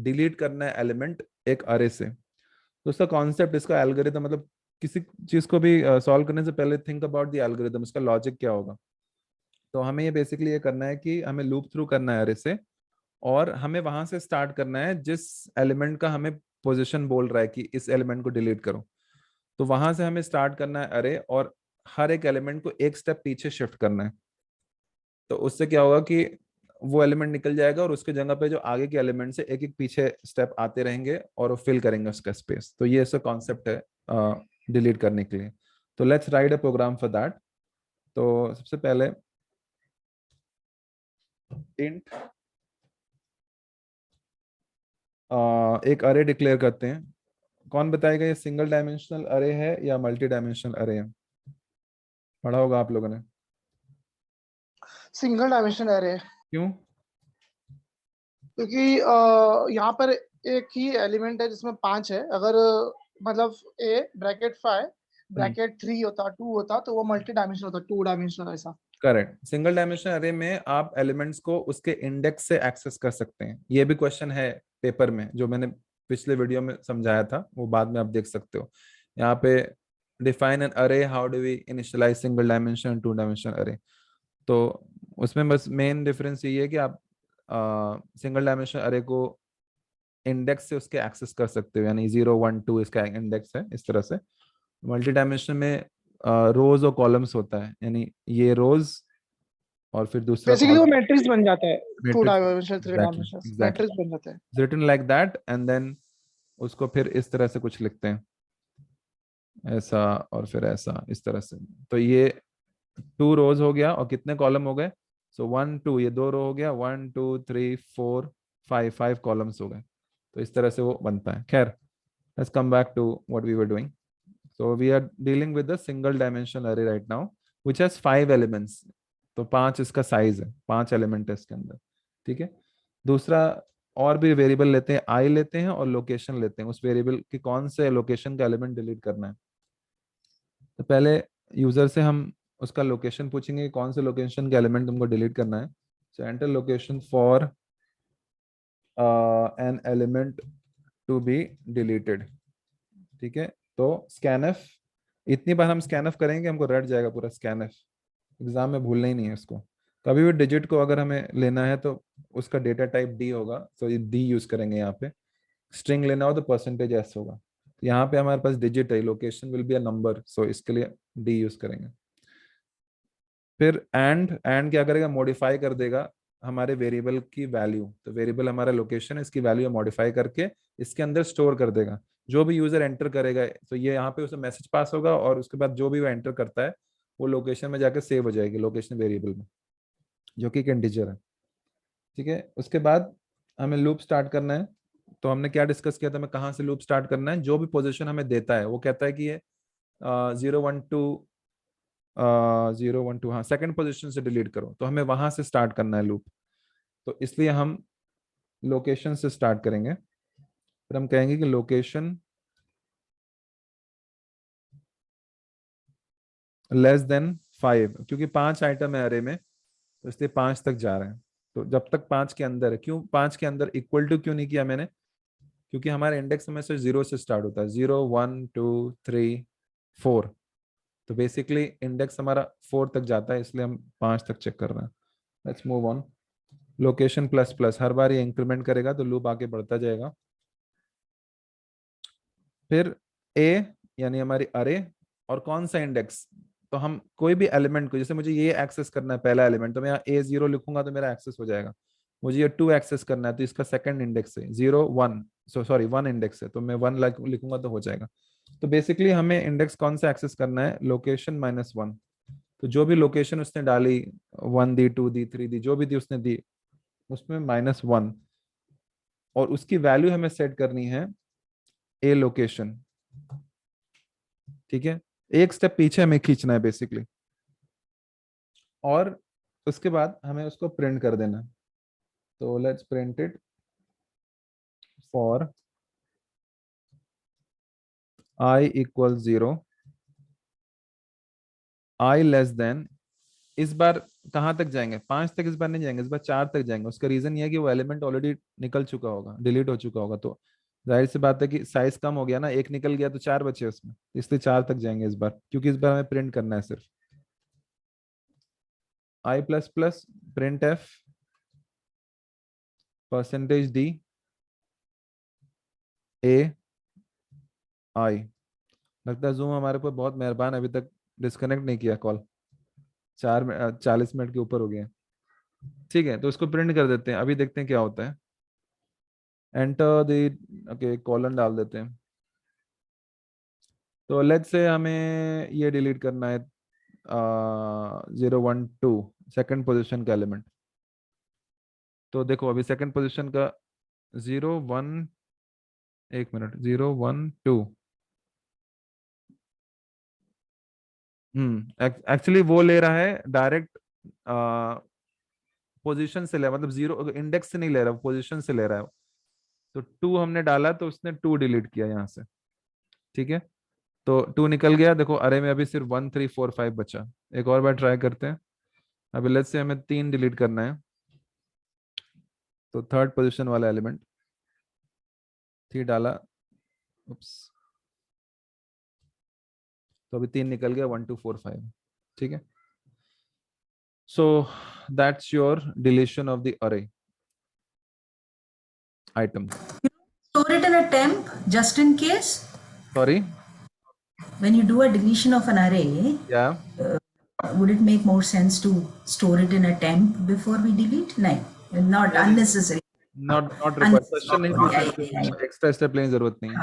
डिलीट करना है एलिमेंट एक अरे से। तो उसका कॉन्सेप्ट, इसका एल्गोरिथम, मतलब किसी चीज को भी सॉल्व करने से पहले थिंक अबाउट द एल्गोरिथम, उसका लॉजिक क्या होगा। तो हमें ये बेसिकली ये करना है कि हमें लूप थ्रू करना है अरे से, और हमें वहां से स्टार्ट करना है जिस एलिमेंट का हमें पोजीशन बोल रहा है कि इस एलिमेंट को डिलीट करो। तो वहां से हमें स्टार्ट करना है अरे, और हर एक एलिमेंट को एक स्टेप पीछे शिफ्ट करना है। तो उससे क्या होगा कि वो एलिमेंट निकल जाएगा और उसके जगह पे जो आगे के एलिमेंट से एक एक पीछे स्टेप आते रहेंगे और वो फिल करेंगे उसका स्पेस। तो ये ऐसा कॉन्सेप्ट है डिलीट करने के लिए। तो let's write a program for that. तो सबसे पहले इंट एक अरे डिक्लेयर करते हैं। कौन बताएगा ये सिंगल डायमेंशनल अरे है या मल्टी डायमेंशनल अरे है? पढ़ा होगा आप लोगों ने। Single dimension array. क्यों? क्योंकि यहाँ पर एक ही एलिमेंट है जिसमें 5 है। अगर मतलब A ब्रैकेट 5 ब्रैकेट 3 होता 2 होता तो वो मल्टी डायमेंशनल होता 2 डायमेंशनल ऐसा। करेक्ट। सिंगल डायमेंशनल अरे में आप एलिमेंट्स को उसके इंडेक्स से एक्सेस कर सकते हैं। ये भी क्वेश्चन है पेपर में, जो मैंने पिछले वीडियो में समझाया था, वो बाद में आप देख सकते हो। यहाँ पे define an array, how do we initialize single dimensional 2 dimensional array. तो उसमें बस मेन डिफरेंस ये है कि आप सिंगल डायमेंशनल अरे को इंडेक्स से उसके एक्सेस कर सकते हो, यानी 0 1 2 इसका इंडेक्स है इस तरह से। मल्टी डायमेंशनल में रोज और कॉलम्स होता है, यानी ये रोज और फिर दूसरा बेसिकली वो कॉलम, मैट्रिक्स बन जाता है 2 matrix. Dimensional 3 exactly dimensional exactly, matrix बन जाता है। Written like that, and then उसको फिर इस तरह से कुछ लिखते हैं, ऐसा और फिर ऐसा, इस तरह से। तो ये 2 रोज हो गया और कितने कॉलम हो गए? सो 1 2, ये 2 रो हो गया, 1 2 3 4 5 कॉलम्स हो गए। तो इस तरह से वो बनता है। खैर, let's come back to what we were doing. So we are dealing with the single dimensional array right now, which has 5 elements. तो 5 इसका साइज है, 5 एलिमेंट है इसके अंदर। ठीक है। दूसरा, और भी वेरिएबल लेते हैं, आई लेते हैं और लोकेशन लेते हैं, उस वेरिएबल की कौन से लोकेशन का एलिमेंट डिलीट करना है। तो पहले यूजर से हम उसका लोकेशन पूछेंगे कि कौन से लोकेशन का एलिमेंट तुमको डिलीट करना है। So enter location for an element to be deleted. ठीक है। तो स्कैनफ, इतनी बार हम स्कैनफ करेंगे हमको रट जाएगा पूरा स्कैनफ, एग्जाम में भूलना ही नहीं है उसको। कभी भी डिजिट को अगर हमें लेना है तो उसका डेटा टाइप डी होगा, तो ये डी यूज करेंगे। यहाँ पे स्ट्रिंग लेना हो तो परसेंटेज एस होगा। यहाँ पे हमारे पास डिजिट है, location will be a number, so इसके लिए डी यूज करेंगे। फिर एंड क्या करेगा, मॉडिफाई कर देगा हमारे वेरिएबल की वैल्यू। तो वेरिएबल हमारा लोकेशन है, इसकी वैल्यू मॉडिफाई करके इसके अंदर स्टोर कर देगा। जो भी यूजर एंटर करेगा, तो ये यहाँ पे उसे मैसेज पास होगा और उसके बाद जो भी वो एंटर करता है वो लोकेशन में जाकर सेव हो जाएगी, लोकेशन वेरिएबल में, जो कि एक इंटीजर है। ठीक है। उसके बाद हमें लूप स्टार्ट करना है। तो हमने क्या डिस्कस किया था, हमें कहाँ से लूप स्टार्ट करना है। जो भी पोजिशन हमें देता है वो कहता है कि ये 0 1 2 0 1 2, हाँ, सेकंड पोजीशन से डिलीट करो, तो हमें वहां से स्टार्ट करना है लूप। तो इसलिए हम लोकेशन से स्टार्ट करेंगे। फिर हम कहेंगे कि लोकेशन लेस देन 5, क्योंकि 5 आइटम है अरे में, तो इसलिए 5 तक जा रहे हैं। तो जब तक 5 के अंदर है, क्यों 5 के अंदर इक्वल टू क्यों नहीं किया मैंने, क्योंकि हमारा इंडेक्स में से 0 से स्टार्ट होता है, 0 1 2 3 4। तो बेसिकली इंडेक्स हमारा 4 तक जाता है, इसलिए हम 5 तक चेक कर रहे हैं। Let's move on. Location plus plus, हर बार ये इंक्रीमेंट करेगा तो लूप आगे बढ़ता जाएगा। फिर ए यानी हमारी अरे, और कौन सा इंडेक्स, तो हम कोई भी एलिमेंट को, जैसे मुझे ये एक्सेस करना है पहला एलिमेंट, तो मैं यहाँ A0 लिखूंगा तो मेरा एक्सेस हो जाएगा। मुझे ये 2 एक्सेस करना है तो इसका सेकंड इंडेक्स है 0 1, सॉरी 1 इंडेक्स है, तो मैं 1 लिखूंगा तो हो जाएगा। तो बेसिकली हमें इंडेक्स कौन सा एक्सेस करना है, लोकेशन -1। तो जो भी लोकेशन उसने डाली, 1 दी 2 दी 3 दी, जो भी दी उसने दी, उसमें -1, और उसकी वैल्यू हमें सेट करनी है ए लोकेशन। ठीक है। एक स्टेप पीछे हमें खींचना है बेसिकली, और उसके बाद हमें उसको प्रिंट कर देना है। तो let's print it for I = 0, I less than, इस बार कहां तक जाएंगे, 5 तक इस बार नहीं जाएंगे, इस बार 4 तक जाएंगे। उसका रीजन ये है कि वो एलिमेंट ऑलरेडी निकल चुका होगा, डिलीट हो चुका होगा। तो जाहिर सी बात है कि साइज कम हो गया ना, एक निकल गया तो 4 बचे उसमें, इसलिए 4 तक जाएंगे इस बार, क्योंकि इस बार हमें प्रिंट करना है सिर्फ। I++ printf %d a I। लगता है जूम हमारे पर बहुत मेहरबान, अभी तक डिस्कनेक्ट नहीं किया कॉल, 40 मिनट के ऊपर हो गए। ठीक है, तो इसको प्रिंट कर देते हैं, अभी देखते हैं क्या होता है। एंटर द, ओके, कॉलन डाल देते हैं। तो लेट्स से हमें ये डिलीट करना है 0 1 2 सेकंड पोजीशन का एलिमेंट। तो देखो अभी सेकंड पोजीशन का 0 1, एक मिनट, 0 1 2, एक्चुअली वो ले रहा है डायरेक्ट पोजीशन से ले, मतलब 0 इंडेक्स से नहीं ले रहा, पोजीशन से ले रहा है। तो 2 हमने डाला तो उसने 2 डिलीट किया यहाँ से। ठीक है, तो 2 निकल गया। देखो अरे में अभी सिर्फ 1 3 4 5 बचा। एक और बार ट्राई करते हैं। अभी लेट्स से हमें 3 डिलीट करना है, तो थर्ड पोजीशन वाला एलिमेंट 3 डाला, उप्स, तो अभी 3 निकल गया, 1 2 4 5। ठीक है, so that's your deletion of the array item. Store it in a temp just in case. Sorry, When you do a deletion of an array, या would it make more sense to store it in a temp before we delete? No, not unnecessary. Not required, question नहीं पूछ सकते, extra step लेने की जरूरत नहीं है।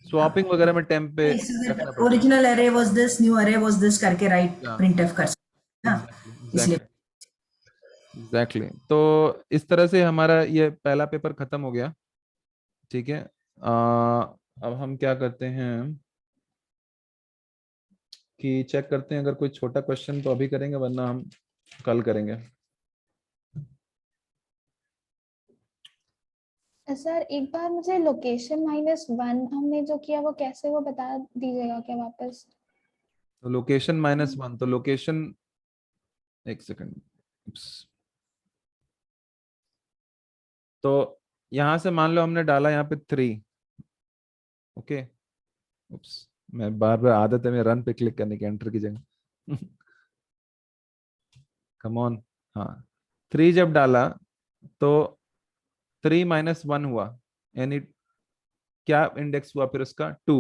Swapping वगैरह में टेम्प पे रखना पड़ता है। Original array was this, new array was this करके write printf कर सकते हैं ना, इसलिए एग्जैक्टली। तो इस तरह से हमारा ये पहला पेपर खत्म हो गया। ठीक है, अब हम क्या करते हैं कि चेक करते हैं, अगर कोई छोटा क्वेश्चन तो अभी करेंगे, वरना हम कल करेंगे। सर एक बार मुझे लोकेशन -1 हमने जो किया वो कैसे, वो बता दीजिएगा क्या वापस? तो लोकेशन -1, तो लोकेशन, एक सेकंड, तो यहां से मान लो हमने डाला यहाँ पे 3। ओके, उप्स, मैं बार बार आदत है मैं रन पे क्लिक करने की, एंटर की जगह। कम ऑन, हाँ 3 जब डाला तो 3 - 1 हुआ, यानी क्या इंडेक्स हुआ, फिर उसका 2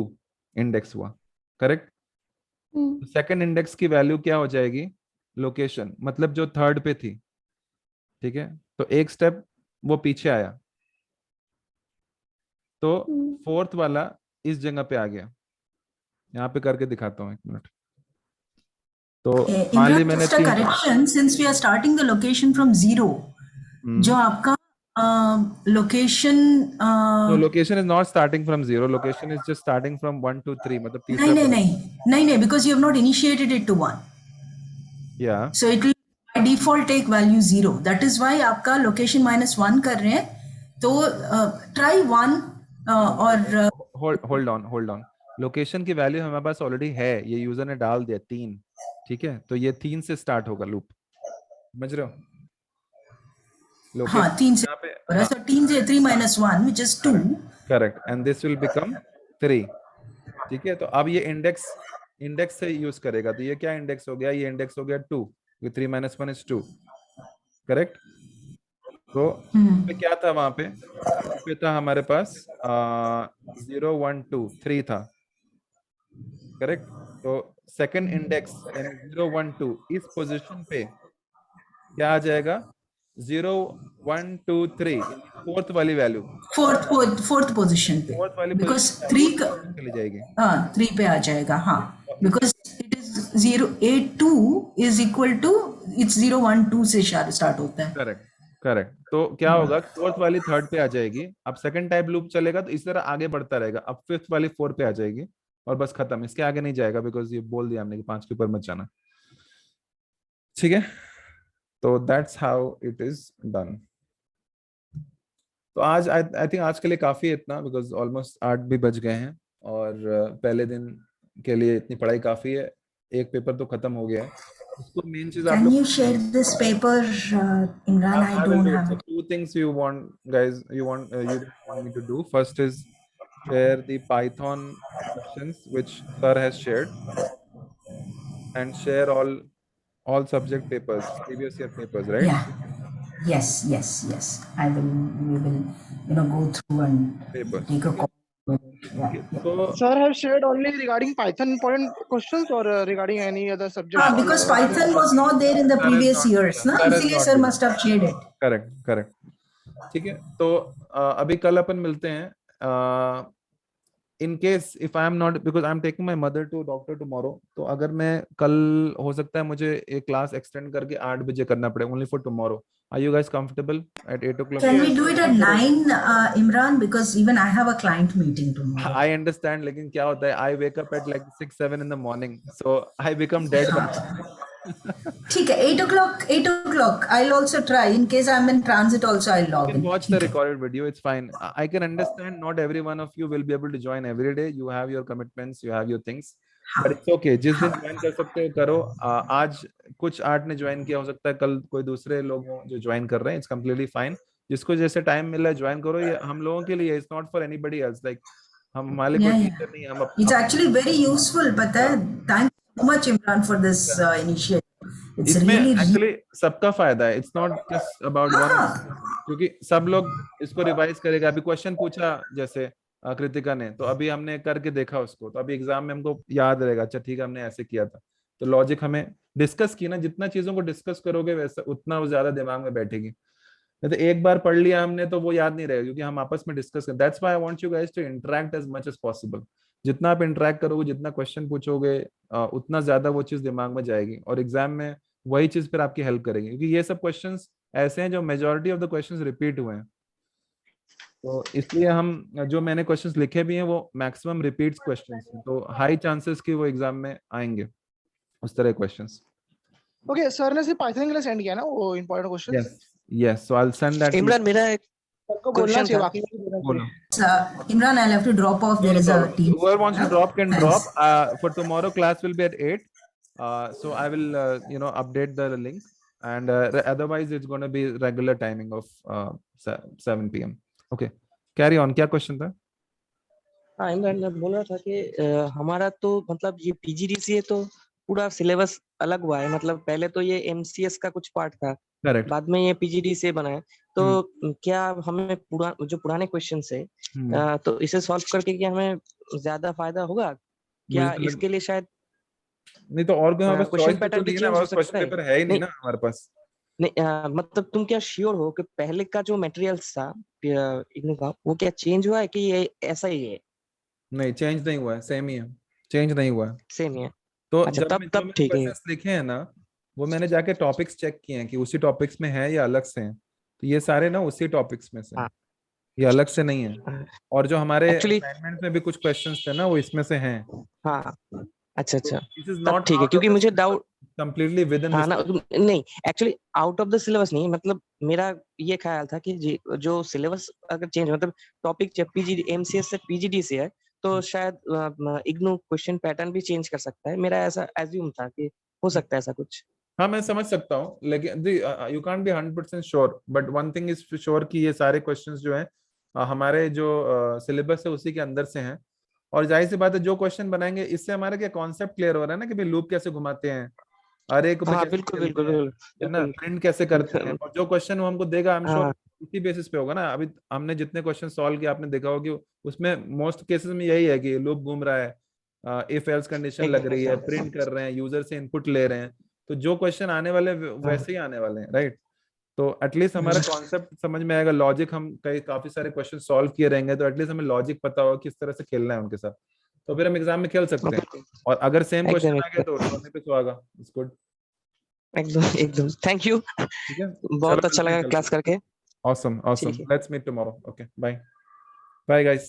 इंडेक्स हुआ, करेक्ट। सेकंड इंडेक्स की वैल्यू क्या हो जाएगी, लोकेशन, मतलब जो थर्ड पे थी। ठीक है, तो एक स्टेप वो पीछे आया, तो फोर्थ वाला इस जगह पे आ गया। यहाँ पे करके दिखाता हूँ, 1 मिनट। तो मान ली मैंने correction, since we are starting the location from 0, जो आपका location, no, location is not starting from 0, location is just starting from 1 to 3, मतलब तीसरा नहीं, because you have not initiated it to 1. yeah, so it will by default take value 0. that is why आपका location -1 कर रहे हैं, तो try 1 और hold on, location की वैल्यू हमारे पास ऑलरेडी है, ये यूजर ने डाल दिया 3। ठीक है, तो ये 3 से स्टार्ट होगा लूप, समझ रहे हो? हाँ 3 से, so 3 से 3 - 1 which is 2, correct, and this will become 3। ठीक है, तो अब ये इंडेक्स से यूज करेगा, तो ये क्या इंडेक्स हो गया, ये इंडेक्स हो गया 2, 3 - 1 is 2, करेक्ट। तो क्या था वहां पे था हमारे पास 0 1 2 3 था, करेक्ट। तो सेकंड इंडेक्स यानी 0 1 2 इस पोजीशन पे क्या आ जाएगा, 0 1 2 3, फोर्थ वाली वैल्यू, फोर्थ पोजीशन पे, फोर्थ वाली बिकॉज 3 चली जाएगी, 3 पे आ जाएगा। हाँ, because it is 0 8 2 is equal to, it's 0 1 2 से स्टार्ट होता है, करेक्ट। तो क्या होगा, फोर्थ वाली थर्ड पे आ जाएगी। अब सेकंड टाइप लूप चलेगा तो इस तरह आगे बढ़ता रहेगा। अब फिफ्थ वाली 4 पे आ जाएगी और बस खत्म, इसके आगे नहीं जाएगा, बिकॉज ये बोल दिया हमने कि 5 के ऊपर मत जाना। ठीक है, तो that's how it is done. तो आज आई थिंक आज के लिए काफी है इतना, बिकॉज ऑलमोस्ट 8 भी बज गए हैं और पहले दिन के लिए इतनी पढ़ाई काफी है। एक पेपर तो खत्म हो गया है, उसको मेन चीज आप Can you share this paper, Imran? I don't have it. Two things you want, guys, you want me to do. First is share the Python questions which sir has shared, and share all subject papers, previous year papers, right? Yeah. Yes. I will. We will, go through and Papers. take a call. Okay. So Sir have shared only regarding Python important questions or regarding any other subject? Because Python was not there in the previous years, na? इसलिए sir must have shared it. Correct. ठीक है, तो अभी कल अपन मिलते हैं। In case if I am not, because I am taking my mother to doctor tomorrow, तो अगर मैं कल, हो सकता है मुझे एक क्लास एक्सटेंड करके 8 बजे करना पड़े, only for tomorrow. Are you guys comfortable at 8 o'clock? Can we do it at 9, Imran? Because even I have a client meeting tomorrow. I understand, लेकिन क्या होता है, I wake up at like 6 7 in the morning, so I become dead. ठीक है, 8 o'clock. I'll also try. In case I'm in transit also, I'll You log can in. watch the recorded video. It's fine. I can understand not every one of you will be able to join every day. You have your commitments, you have your things. But it's okay. जिस दिन join कर सकते हो करो. आज कुछ 8 ने join किया, हो सकता है कल कोई दूसरे लोग हों जो ज्वाइन कर रहे हैं. It's completely fine. जिसको जैसे टाइम मिल रहा है ज्वाइन करो. ये हम लोगों के लिए, it's not for anybody else. Like हम हमारे कोई टीचर नहीं, हम It's actually very useful, but thank you so much, Imran, for this initiative. It's इसमें really एक्चुअली सबका फायदा है. It's not just about one, क्योंकि सब लोग इसको रिवाइज करेगा. अभी क्वेश्चन पूछा जैसे कृतिका ने, तो अभी हमने करके देखा उसको, तो अभी एग्जाम में हमको याद रहेगा. अच्छा ठीक है, हमने ऐसे किया था. तो लॉजिक हमें डिस्कस की ना, जितना चीजों को डिस्कस करोगे वैसा उतना वो ज्यादा दिमाग में बैठेगी. नहीं तो एक बार पढ़ लिया हमने तो वो याद नहीं रहेगा, क्योंकि हम आपस में डिस्कस कर. That's why I want you guys to interact as much as possible. जितना आप इंटरेक्ट करोगे, जितना क्वेश्चन पूछोगे, उतना ज्यादा वो चीज दिमाग में जाएगी, और एग्जाम में वही चीज फिर आपकी हेल्प करेगी. क्योंकि ये सब क्वेश्चंस ऐसे हैं जो majority of the questions repeat हुए हैं. तो इसलिए हम जो मैंने क्वेश्चंस लिखे भी हैं वो मैक्सिमम रिपीट्स क्वेश्चंस हैं. तो हाई चांसेस कि वो एग्जाम में आएंगे उस तरह क्वेश्चंस. ओके, सर ने सिर्फ पाइथन के लिए सेंड किया ना वो important questions. Yes so I will send that. Imran, मेरा एक सबको बोलना क्वेश्चन चाहिए, था. बाकी को भी बोलना बोलो. चाहिए. Imran, I'll have to drop off. There is a team. Whoever wants to drop can Thanks. drop. For tomorrow class will be at 8. So I will update the link, and otherwise it's going to be regular timing of 7 p.m. Okay, carry on. क्या question था? हाँ इमरान, मैं बोल रहा था कि हमारा तो मतलब ये पीजीडीसीए तो पूरा सिलेबस अलग हुआ है. मतलब पहले तो ये एमसीएस का कुछ पार्ट था, करेक्ट. बाद में ये पीजीडीसीए बना है. तो क्या हमें जो पुराने क्वेश्चन है तो इसे सॉल्व करके क्या हमें ज्यादा फायदा होगा क्या? इसके लिए शायद नहीं तो और कोई हमारे पास क्वेश्चन चॉइस पैटर्न तो भी नहीं है ना. चेंज हो हमारे क्वेश्चन सकता है. पेपर है ही नहीं नहीं, ना हमारे पास. नहीं मतलब तुम क्या श्योर हो कि पहले का जो मटेरियल्स था इग्नू का, वो क्या चेंज हुआ है कि ये ऐसा ही है? नहीं, चेंज नहीं हुआ है, सेम ही है. चेंज नहीं हुआ है. सेम ही है. तो अच्छा, तब ठीक है. क्वेश्चंस लिखे हैं ना, वो मैंने जाके टॉपिक्स चेक किए हैं कि उसी टॉपिक्स में है या अलग से हैं. तो ये सारे ना उसी टॉपिक्स में से हैं. ये अलग से नहीं है. और जो हमारे असाइनमेंट में भी कुछ क्वेश्चंस थे ना, वो इसमें से हैं. हाँ, अच्छा अच्छा, दिस इज तब नॉट ठीक है. क्योंकि मुझे डाउट कंप्लीटली विद इन. हाँ ना, नहीं actually out of the syllabus नहीं, मतलब मेरा ये ख्याल था कि जो सिलेबस अगर चेंज मतलब टॉपिक जब पीजी एमसीएस से पीजीडी से है तो शायद इग्नू क्वेश्चन पैटर्न भी चेंज कर सकता है. मेरा ऐसा एज्यूम था कि हो सकता है ऐसा कुछ. हाँ, मैं समझ सकता हूँ, लेकिन you can't be 100% sure. But one thing is sure कि ये सारे क्वेश्चंस जो हैं हमारे जो सिलेबस है उसी के अंदर से हैं. और जाहिर सी बात है, जो क्वेश्चन बनाएंगे इससे हमारा क्या कॉन्सेप्ट क्लियर हो रहा है ना, कि भाई लूप कैसे घुमाते हैं, अरे को हाँ बिल्कुल बिल्कुल है ना, प्रिंट कैसे करते हैं. और जो क्वेश्चन वो हमको देगा, आई एम श्योर उसी बेसिस पे होगा ना. अभी हमने जितने क्वेश्चन सॉल्व किए आपने देखा होगा कि उसमें मोस्ट केसेस में यही है कि लूप घूम रहा है, इफ एल्स कंडीशन लग रही है, प्रिंट कर रहे हैं, यूजर से इनपुट ले रहे हैं. तो जो क्वेश्चन आने वाले वैसे ही आने वाले हैं, राइट. तो एटलीस्ट हमारा कॉन्सेप्ट समझ में आएगा. लॉजिक हम काफी सारे क्वेश्चन सॉल्व किए रहेंगे, तो एटलीस्ट हमें लॉजिक पता होगा किस तरह से खेलना है उनके साथ. तो फिर हम एग्जाम में खेल सकते हैं. और अगर सेम क्वेश्चन आ गया तो सोने पे सुहागा. It's good. एकदम एकदम. Thank you. ठीक है, बहुत अच्छा लगा क्लास करके. Awesome. Let's meet tomorrow. Okay, bye guys.